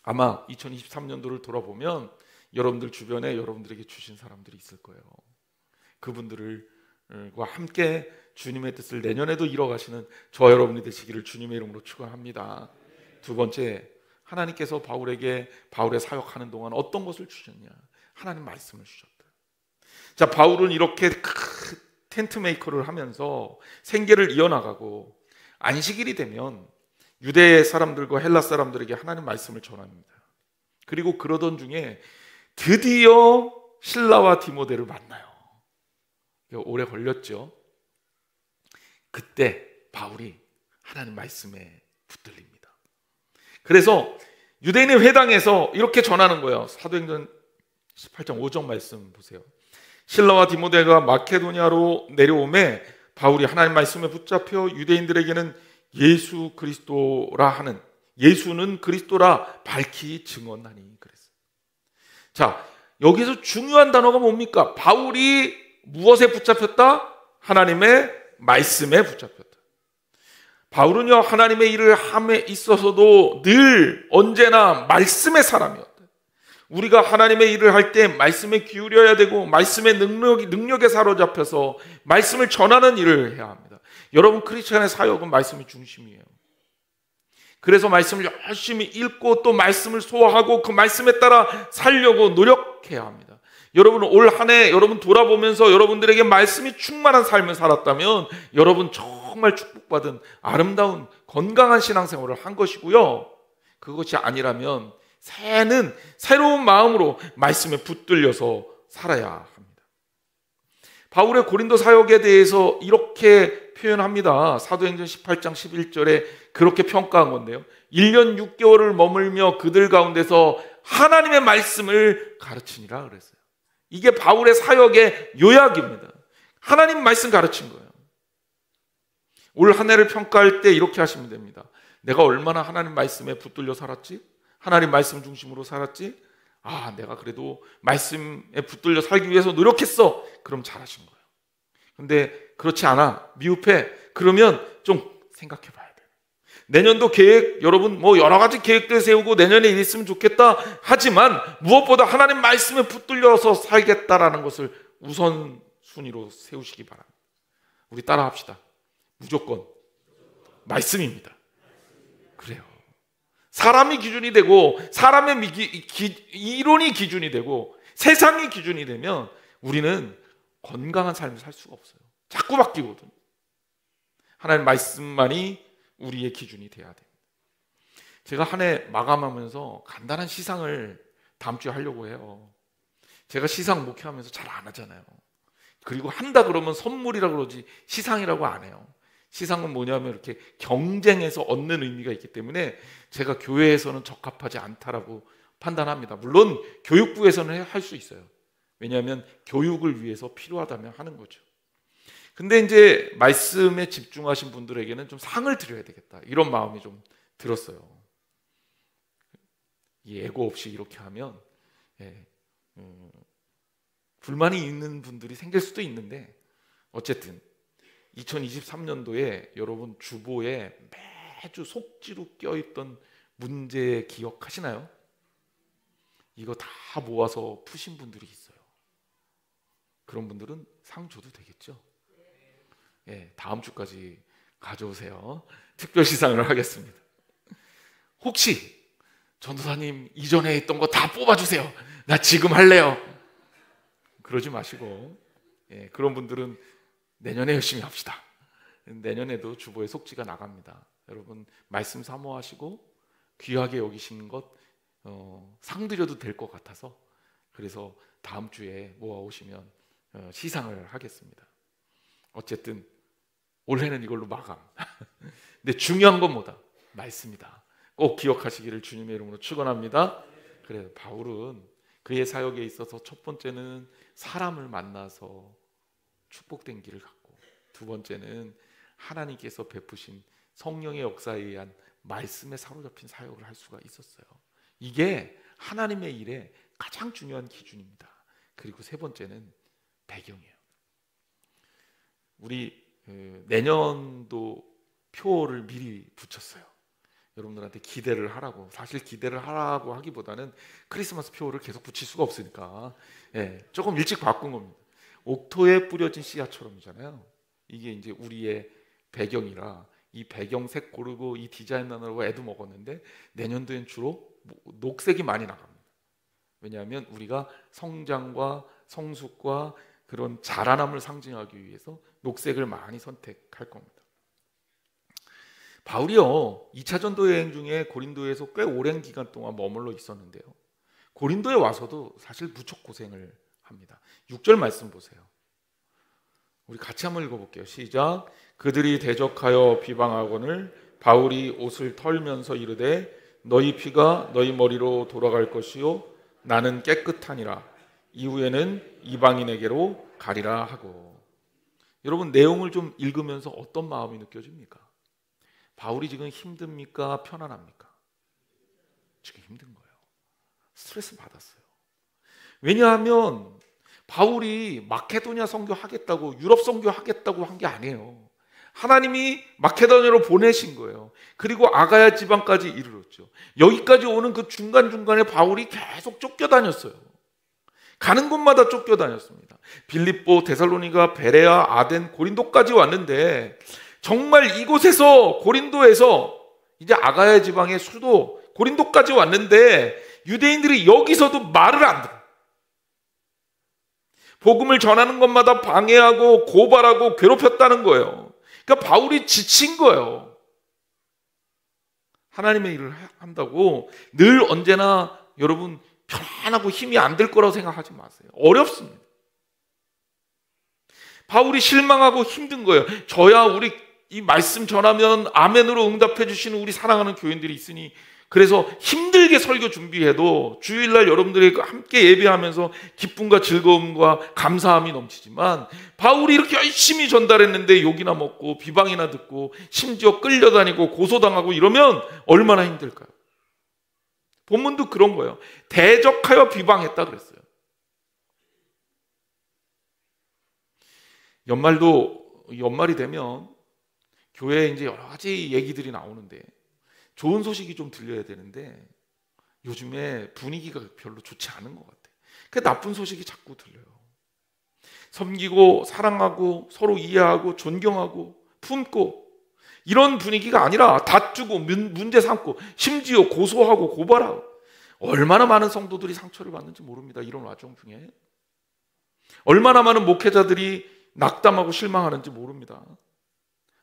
아마 2023년도를 돌아보면 여러분들 주변에 여러분들에게 주신 사람들이 있을 거예요. 그분들과 함께 주님의 뜻을 내년에도 이뤄가시는 저와 여러분이 되시기를 주님의 이름으로 축원합니다. 두 번째, 하나님께서 바울에게 바울의 사역하는 동안 어떤 것을 주셨냐? 하나님 말씀을 주셨다. 자, 바울은 이렇게 텐트 메이커를 하면서 생계를 이어나가고 안식일이 되면 유대 사람들과 헬라 사람들에게 하나님 말씀을 전합니다. 그리고 그러던 중에 드디어 실라와 디모데를 만나요. 오래 걸렸죠. 그때 바울이 하나님 말씀에 붙들립니다. 그래서 유대인의 회당에서 이렇게 전하는 거예요. 사도행전 18장 5절 말씀 보세요. 실라와 디모데가 마케도니아로 내려오매 바울이 하나님 말씀에 붙잡혀 유대인들에게는 예수 그리스도라 하는, 예수는 그리스도라 밝히 증언하니 그랬어요. 자, 여기서 중요한 단어가 뭡니까? 바울이 무엇에 붙잡혔다? 하나님의 말씀에 붙잡혔다. 바울은요, 하나님의 일을 함에 있어서도 늘 언제나 말씀의 사람이었다. 우리가 하나님의 일을 할 때 말씀에 기울여야 되고 말씀의 능력에 사로잡혀서 말씀을 전하는 일을 해야 합니다. 여러분, 크리스천의 사역은 말씀이 중심이에요. 그래서 말씀을 열심히 읽고 또 말씀을 소화하고 그 말씀에 따라 살려고 노력해야 합니다. 여러분, 올 한 해 여러분 돌아보면서 여러분들에게 말씀이 충만한 삶을 살았다면 여러분 정말 축복받은 아름다운 건강한 신앙생활을 한 것이고요. 그것이 아니라면 새는 새로운 마음으로 말씀에 붙들려서 살아야 합니다. 바울의 고린도 사역에 대해서 이렇게 표현합니다. 사도행전 18장 11절에 그렇게 평가한 건데요. 1년 6개월을 머물며 그들 가운데서 하나님의 말씀을 가르치니라 그랬어요. 이게 바울의 사역의 요약입니다. 하나님 말씀 가르친 거예요. 올 한 해를 평가할 때 이렇게 하시면 됩니다. 내가 얼마나 하나님 말씀에 붙들려 살았지? 하나님 말씀 중심으로 살았지? 아, 내가 그래도 말씀에 붙들려 살기 위해서 노력했어. 그럼 잘하신 거예요. 근데 그렇지 않아, 미흡해. 그러면 좀 생각해 봐야 돼요. 내년도 계획, 여러분 뭐 여러 가지 계획들 세우고 내년에 이랬으면 좋겠다 하지만 무엇보다 하나님 말씀에 붙들려서 살겠다라는 것을 우선순위로 세우시기 바랍니다. 우리 따라 합시다. 무조건 말씀입니다. 그래요. 사람이 기준이 되고 사람의 이론이 기준이 되고 세상이 기준이 되면 우리는 건강한 삶을 살 수가 없어요. 자꾸 바뀌거든. 하나님 말씀만이 우리의 기준이 돼야 됩니다. 제가 한 해 마감하면서 간단한 시상을 다음 주에 하려고 해요. 제가 시상 목회하면서 잘 안 하잖아요. 그리고 한다 그러면 선물이라고 그러지 시상이라고 안 해요. 시상은 뭐냐면 이렇게 경쟁해서 얻는 의미가 있기 때문에 제가 교회에서는 적합하지 않다라고 판단합니다. 물론 교육부에서는 할 수 있어요. 왜냐하면 교육을 위해서 필요하다면 하는 거죠. 근데 이제 말씀에 집중하신 분들에게는 좀 상을 드려야 되겠다, 이런 마음이 좀 들었어요. 이 애고 없이 이렇게 하면 불만이 있는 분들이 생길 수도 있는데, 어쨌든 2023년도에 여러분 주보에 매주 속지로 껴있던 문제 기억하시나요? 이거 다 모아서 푸신 분들이 있어요. 그런 분들은 상 줘도 되겠죠? 예, 다음 주까지 가져오세요. 특별시상을 하겠습니다. 혹시 전도사님 이전에 있던 거 다 뽑아주세요, 나 지금 할래요, 그러지 마시고, 그런 분들은 내년에 열심히 합시다. 내년에도 주보에 속지가 나갑니다. 여러분 말씀 사모하시고 귀하게 여기시는 것 상 드려도 될 것 같아서, 그래서 다음 주에 모아오시면 시상을 하겠습니다. 어쨌든 올해는 이걸로 마감. 근데 중요한 건 뭐다? 말씀이다. 꼭 기억하시기를 주님의 이름으로 축원합니다. 그래서 바울은 그의 사역에 있어서 첫 번째는 사람을 만나서 축복된 길을 갔고, 두 번째는 하나님께서 베푸신 성령의 역사에 의한 말씀에 사로잡힌 사역을 할 수가 있었어요. 이게 하나님의 일에 가장 중요한 기준입니다. 그리고 세 번째는 배경이에요. 우리 내년도 표를 미리 붙였어요. 여러분들한테 기대를 하라고. 사실 기대를 하라고 하기보다는 크리스마스 표를 계속 붙일 수가 없으니까 조금 일찍 바꾼 겁니다. 옥토에 뿌려진 씨앗처럼이잖아요. 이게 이제 우리의 배경이라 이 배경색 고르고 이 디자인 나누고 애도 먹었는데 내년도엔 주로 녹색이 많이 나갑니다. 왜냐하면 우리가 성장과 성숙과 그런 자라남을 상징하기 위해서 녹색을 많이 선택할 겁니다. 바울이요, 2차 전도 여행 중에 고린도에서 꽤 오랜 기간 동안 머물러 있었는데요, 고린도에 와서도 사실 무척 고생을 합니다. 6절 말씀 보세요. 우리 같이 한번 읽어볼게요. 시작. 그들이 대적하여 비방하거늘 바울이 옷을 털면서 이르되 너희 피가 너희 머리로 돌아갈 것이요 나는 깨끗하니라. 이후에는 이방인에게로 가리라 하고. 여러분 내용을 좀 읽으면서 어떤 마음이 느껴집니까? 바울이 지금 힘듭니까? 편안합니까? 지금 힘든 거예요. 스트레스 받았어요. 왜냐하면 바울이 마케도니아 선교하겠다고, 유럽 선교하겠다고 한 게 아니에요. 하나님이 마케도니아로 보내신 거예요. 그리고 아가야 지방까지 이르렀죠. 여기까지 오는 그 중간중간에 바울이 계속 쫓겨다녔어요. 가는 곳마다 쫓겨다녔습니다. 빌립보, 데살로니가, 베레아, 아덴, 고린도까지 왔는데, 정말 이곳에서 고린도에서 이제 아가야 지방의 수도 고린도까지 왔는데 유대인들이 여기서도 말을 안 들어요. 복음을 전하는 것마다 방해하고 고발하고 괴롭혔다는 거예요. 그러니까 바울이 지친 거예요. 하나님의 일을 한다고 늘 언제나 여러분 편안하고 힘이 안 들 거라고 생각하지 마세요. 어렵습니다. 바울이 실망하고 힘든 거예요. 저야 우리 이 말씀 전하면 아멘으로 응답해 주시는 우리 사랑하는 교인들이 있으니 그래서 힘들게 설교 준비해도 주일날 여러분들이 함께 예배하면서 기쁨과 즐거움과 감사함이 넘치지만, 바울이 이렇게 열심히 전달했는데 욕이나 먹고 비방이나 듣고 심지어 끌려다니고 고소당하고 이러면 얼마나 힘들까요? 본문도 그런 거예요. 대적하여 비방했다 그랬어요. 연말이 되면 교회에 이제 여러 가지 얘기들이 나오는데 좋은 소식이 좀 들려야 되는데 요즘에 분위기가 별로 좋지 않은 것 같아요. 그 나쁜 소식이 자꾸 들려요. 섬기고 사랑하고 서로 이해하고 존경하고 품고 이런 분위기가 아니라 다투고 문제 삼고 심지어 고소하고 고발하고, 얼마나 많은 성도들이 상처를 받는지 모릅니다. 이런 와중 중에 얼마나 많은 목회자들이 낙담하고 실망하는지 모릅니다.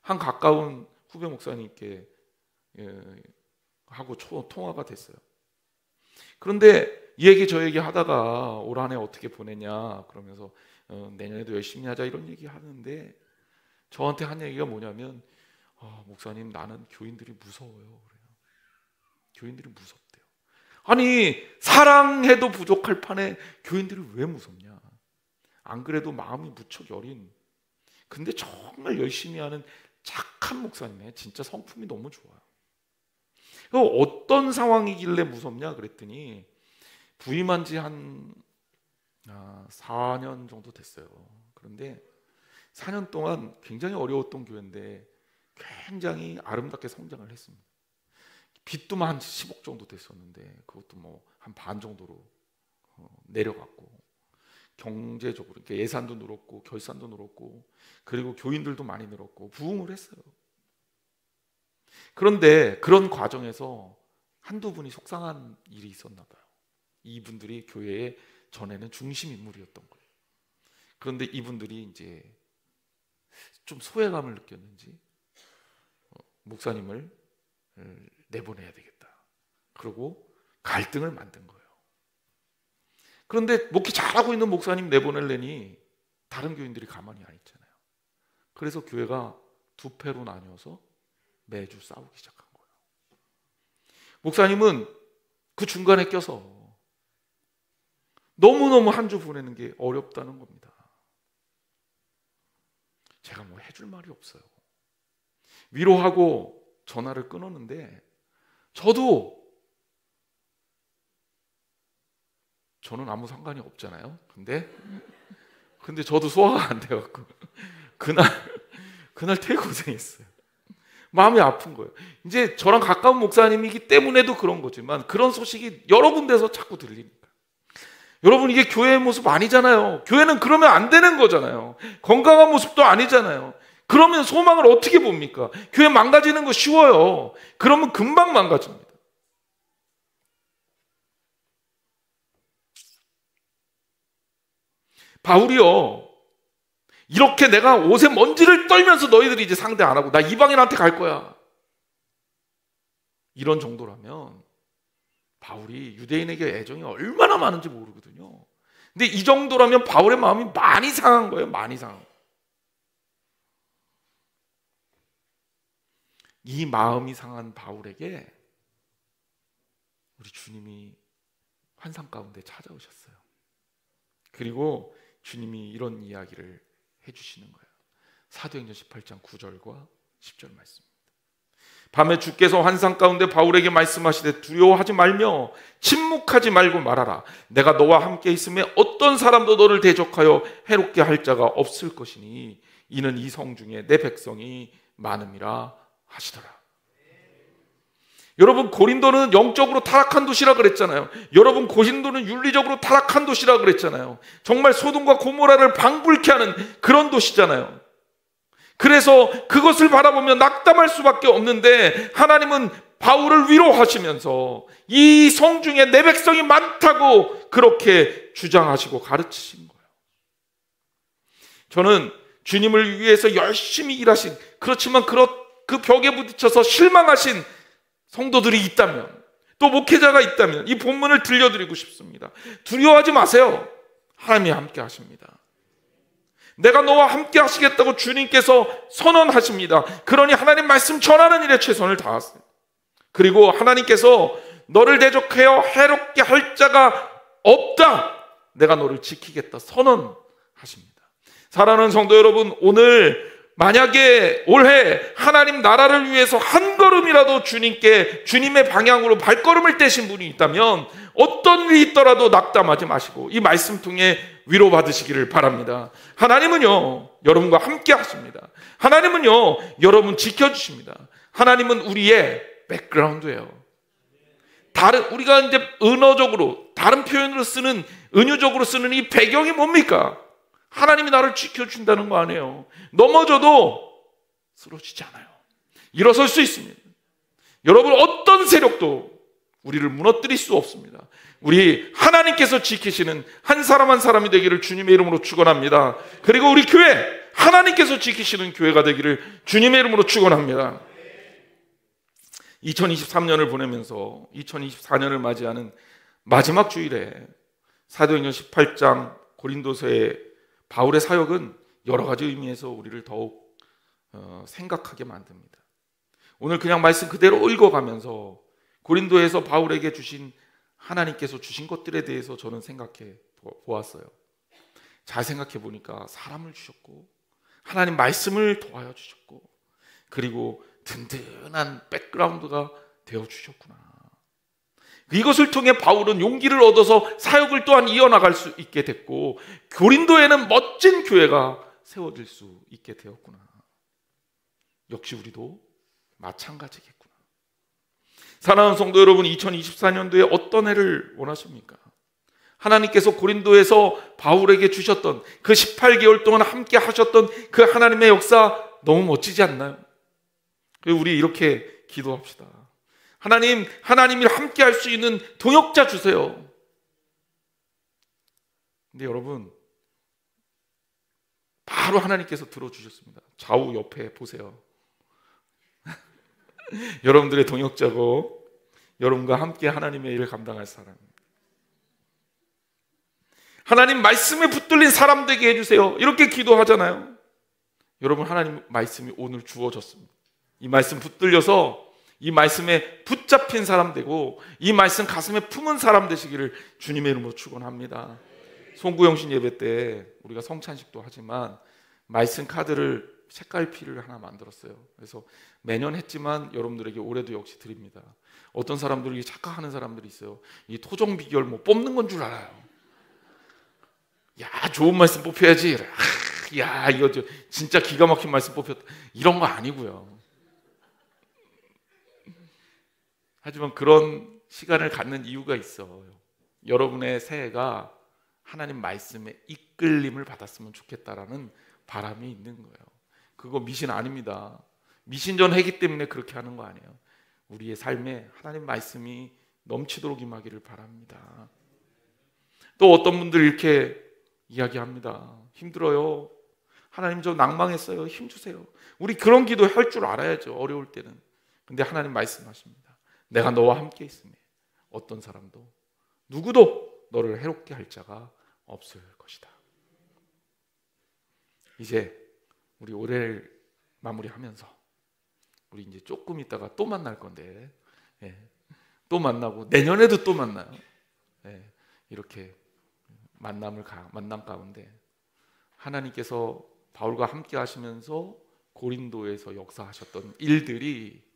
한 가까운 후배 목사님께 하고 통화가 됐어요. 그런데 이 얘기 저 얘기 하다가 올 한 해 어떻게 보내냐 그러면서 내년에도 열심히 하자 이런 얘기 하는데, 저한테 한 얘기가 뭐냐면 목사님, 나는 교인들이 무서워요. 그래요. 교인들이 무섭대요. 아니, 사랑해도 부족할 판에 교인들이 왜 무섭냐? 안 그래도 마음이 무척 여린, 근데 정말 열심히 하는 착한 목사님의 진짜 성품이 너무 좋아요. 어떤 상황이길래 무섭냐 그랬더니, 부임한 지 한 4년 정도 됐어요. 그런데 4년 동안 굉장히 어려웠던 교회인데 굉장히 아름답게 성장을 했습니다. 빚도 한 10억 정도 됐었는데 그것도 뭐 한 반 정도로 내려갔고, 경제적으로 이렇게 예산도 늘었고 결산도 늘었고, 그리고 교인들도 많이 늘었고 부흥을 했어요. 그런데 그런 과정에서 한두 분이 속상한 일이 있었나 봐요. 이분들이 교회의 전에는 중심 인물이었던 거예요. 그런데 이분들이 이제 좀 소외감을 느꼈는지 목사님을 내보내야 되겠다. 그리고 갈등을 만든 거예요. 그런데 목회 잘하고 있는 목사님 내보내려니 다른 교인들이 가만히 안 있잖아요. 그래서 교회가 두 패로 나뉘어서 매주 싸우기 시작한 거예요. 목사님은 그 중간에 껴서 너무너무 한 주 보내는 게 어렵다는 겁니다. 제가 뭐 해줄 말이 없어요. 위로하고 전화를 끊었는데 저는 아무 상관이 없잖아요. 근데 저도 소화가 안 돼갖고 그날 되게 고생했어요. 마음이 아픈 거예요. 이제 저랑 가까운 목사님이기 때문에도 그런 거지만 그런 소식이 여러 군데서 자꾸 들리니까. 여러분, 이게 교회의 모습 아니잖아요. 교회는 그러면 안 되는 거잖아요. 건강한 모습도 아니잖아요. 그러면 소망을 어떻게 봅니까? 교회 망가지는 거 쉬워요. 그러면 금방 망가집니다. 바울이요, 이렇게 내가 옷에 먼지를 떨면서 너희들이 이제 상대 안 하고 나 이방인한테 갈 거야, 이런 정도라면 바울이 유대인에게 애정이 얼마나 많은지 모르거든요. 근데 이 정도라면 바울의 마음이 많이 상한 거예요. 많이 상한 거예요. 이 마음이 상한 바울에게 우리 주님이 환상 가운데 찾아오셨어요. 그리고 주님이 이런 이야기를 해주시는 거예요. 사도행전 18장 9절과 10절 말씀입니다. 밤에 주께서 환상 가운데 바울에게 말씀하시되 두려워하지 말며 침묵하지 말고 말하라. 내가 너와 함께 있음에 어떤 사람도 너를 대적하여 해롭게 할 자가 없을 것이니 이는 이 성 중에 내 백성이 많음이라 하시더라. 여러분, 고린도는 영적으로 타락한 도시라 그랬잖아요. 여러분, 고린도는 윤리적으로 타락한 도시라 그랬잖아요. 정말 소돔과 고모라를 방불케 하는 그런 도시잖아요. 그래서 그것을 바라보며 낙담할 수밖에 없는데 하나님은 바울을 위로하시면서 이 성 중에 내 백성이 많다고 그렇게 주장하시고 가르치신 거예요. 저는 주님을 위해서 열심히 일하신, 그렇지만 그 벽에 부딪혀서 실망하신 성도들이 있다면, 또 목회자가 있다면 이 본문을 들려드리고 싶습니다. 두려워하지 마세요. 하나님이 함께 하십니다. 내가 너와 함께 하시겠다고 주님께서 선언하십니다. 그러니 하나님 말씀 전하는 일에 최선을 다하세요. 그리고 하나님께서 너를 대적하여 해롭게 할 자가 없다. 내가 너를 지키겠다 선언하십니다. 사랑하는 성도 여러분, 오늘 만약에 올해 하나님 나라를 위해서 한 걸음이라도 주님의 방향으로 발걸음을 떼신 분이 있다면 어떤 일이 있더라도 낙담하지 마시고 이 말씀 통해 위로받으시기를 바랍니다. 하나님은요, 여러분과 함께 하십니다. 하나님은요, 여러분 지켜주십니다. 하나님은 우리의 백그라운드예요. 우리가 이제 은어적으로, 다른 표현으로 쓰는, 은유적으로 쓰는 이 배경이 뭡니까? 하나님이 나를 지켜준다는 거 아니에요. 넘어져도 쓰러지지 않아요. 일어설 수 있습니다. 여러분, 어떤 세력도 우리를 무너뜨릴 수 없습니다. 우리 하나님께서 지키시는 한 사람 한 사람이 되기를 주님의 이름으로 축원합니다. 그리고 우리 교회, 하나님께서 지키시는 교회가 되기를 주님의 이름으로 축원합니다. 2023년을 보내면서 2024년을 맞이하는 마지막 주일에 사도행전 18장 고린도서의 바울의 사역은 여러 가지 의미에서 우리를 더욱 생각하게 만듭니다. 오늘 그냥 말씀 그대로 읽어가면서 고린도에서 바울에게 주신, 하나님께서 주신 것들에 대해서 저는 생각해 보았어요. 잘 생각해 보니까 사람을 주셨고 하나님 말씀을 도와여 주셨고 그리고 든든한 백그라운드가 되어 주셨구나. 이것을 통해 바울은 용기를 얻어서 사역을 또한 이어나갈 수 있게 됐고 고린도에는 멋진 교회가 세워질 수 있게 되었구나. 역시 우리도 마찬가지겠구나. 사랑하는 성도 여러분, 2024년도에 어떤 해를 원하십니까? 하나님께서 고린도에서 바울에게 주셨던 그 18개월 동안 함께 하셨던 그 하나님의 역사 너무 멋지지 않나요? 우리 이렇게 기도합시다. 하나님이 함께 할 수 있는 동역자 주세요. 근데 여러분, 바로 하나님께서 들어주셨습니다. 좌우 옆에 보세요. 여러분들의 동역자고 여러분과 함께 하나님의 일을 감당할 사람. 하나님 말씀에 붙들린 사람 되게 해주세요. 이렇게 기도하잖아요. 여러분, 하나님 말씀이 오늘 주어졌습니다. 이 말씀 붙들려서 이 말씀에 붙잡힌 사람 되고 이 말씀 가슴에 품은 사람 되시기를 주님의 이름으로 축원합니다. 송구영신 예배 때 우리가 성찬식도 하지만 말씀 카드를 색깔피를 하나 만들었어요. 그래서 매년 했지만 여러분들에게 올해도 역시 드립니다. 어떤 사람들이 착각하는 사람들이 있어요. 이 토종 비결 뭐 뽑는 건 줄 알아요. 야, 좋은 말씀 뽑혀야지. 야, 이거 진짜 기가 막힌 말씀 뽑혔다. 이런 거 아니고요. 하지만 그런 시간을 갖는 이유가 있어요. 여러분의 새해가 하나님 말씀에 이끌림을 받았으면 좋겠다라는 바람이 있는 거예요. 그거 미신 아닙니다. 미신전 해기 때문에 그렇게 하는 거 아니에요. 우리의 삶에 하나님 말씀이 넘치도록 임하기를 바랍니다. 또 어떤 분들 이렇게 이야기합니다. 힘들어요. 하나님 저 낭망했어요. 힘주세요. 우리 그런 기도 할 줄 알아야죠. 어려울 때는. 근데 하나님 말씀하십니다. 내가 너와 함께 있으니 어떤 사람도 누구도 너를 해롭게 할 자가 없을 것이다. 이제 우리 올해를 마무리하면서 우리 이제 조금 있다가 또 만날 건데 또 만나고 내년에도 또 만나요. 이렇게 만남 가운데 하나님께서 바울과 함께 하시면서 고린도에서 역사하셨던 일들이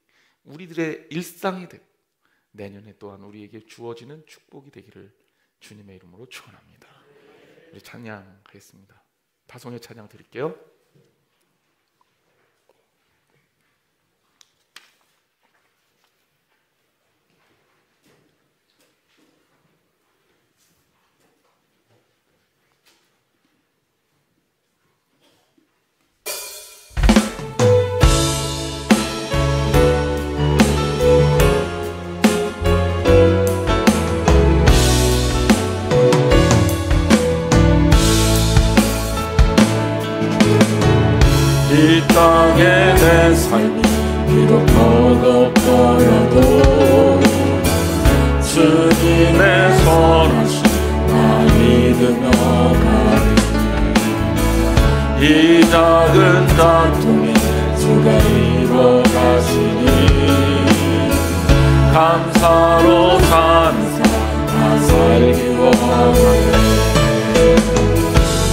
우리들의 일상이 되고 내년에 또한 우리에게 주어지는 축복이 되기를 주님의 이름으로 축원합니다. 우리 찬양하겠습니다. 다송의 찬양 드릴게요. 이 땅의 내 삶이 비록 버겁더라도 주님의 선하심 나 믿으며 가리 이 작은 작동에 주가 이뤄가시니 감사로 사는 삶 살기 원하네.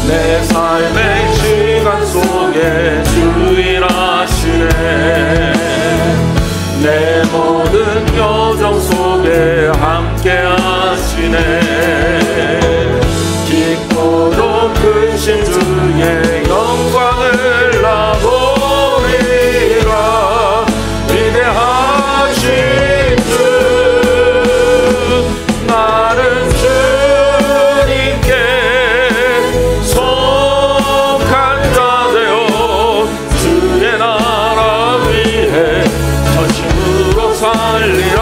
내 삶의 시간 속에 주일하시네. 내 모든 여정 속에 함께 하시네. 깊고 높으신 주의 영광을 나보리라. 위대하신 주 나는 주님께 속한 자 되어 주의 나라 위해 전심으로 살리라.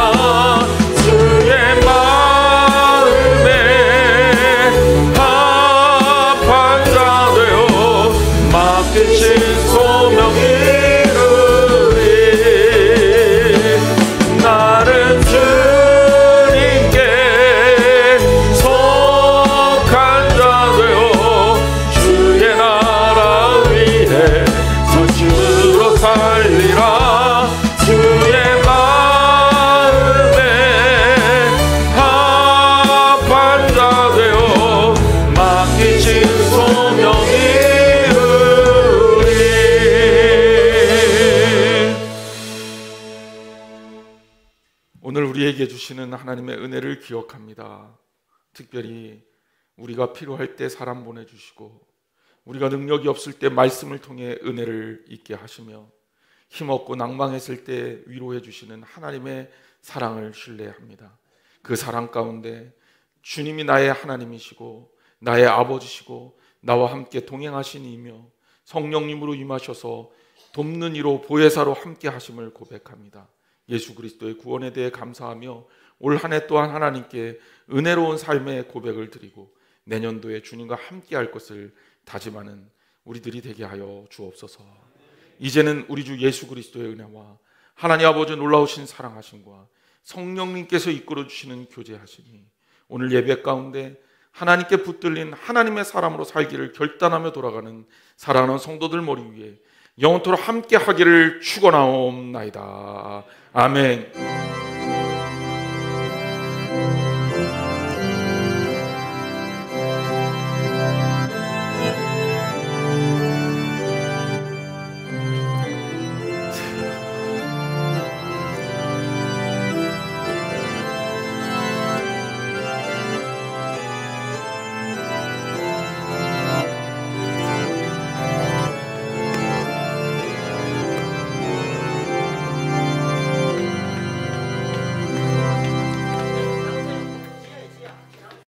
주의 마음에 합한 자 되어 맡기신 소명 이루리. 나는 주님께 속한 자 되어 주의 나라 위해 전심으로 살리라. 주의 마음에 합한 자 되어 맡기신 소명 이루리. 오늘 우리에게 주시는 하나님의 은혜를 기억합니다. 특별히 우리가 필요할 때 사람 보내주시고 우리가 능력이 없을 때 말씀을 통해 은혜를 있게 하시며 힘없고 낭망했을 때 위로해 주시는 하나님의 사랑을 신뢰합니다. 그 사랑 가운데 주님이 나의 하나님이시고 나의 아버지시고 나와 함께 동행하신 이며 성령님으로 임하셔서 돕는 이로 보혜사로 함께 하심을 고백합니다. 예수 그리스도의 구원에 대해 감사하며 올 한 해 또한 하나님께 은혜로운 삶의 고백을 드리고 내년도에 주님과 함께 할 것을 다짐하는 우리들이 되게 하여 주옵소서. 이제는 우리 주 예수 그리스도의 은혜와 하나님 아버지 놀라우신 사랑하심과 성령님께서 이끌어 주시는 교제하심이 오늘 예배 가운데 하나님께 붙들린 하나님의 사람으로 살기를 결단하며 돌아가는 사랑하는 성도들 머리 위에 영원토록 함께 하기를 축원하옵나이다. 아멘.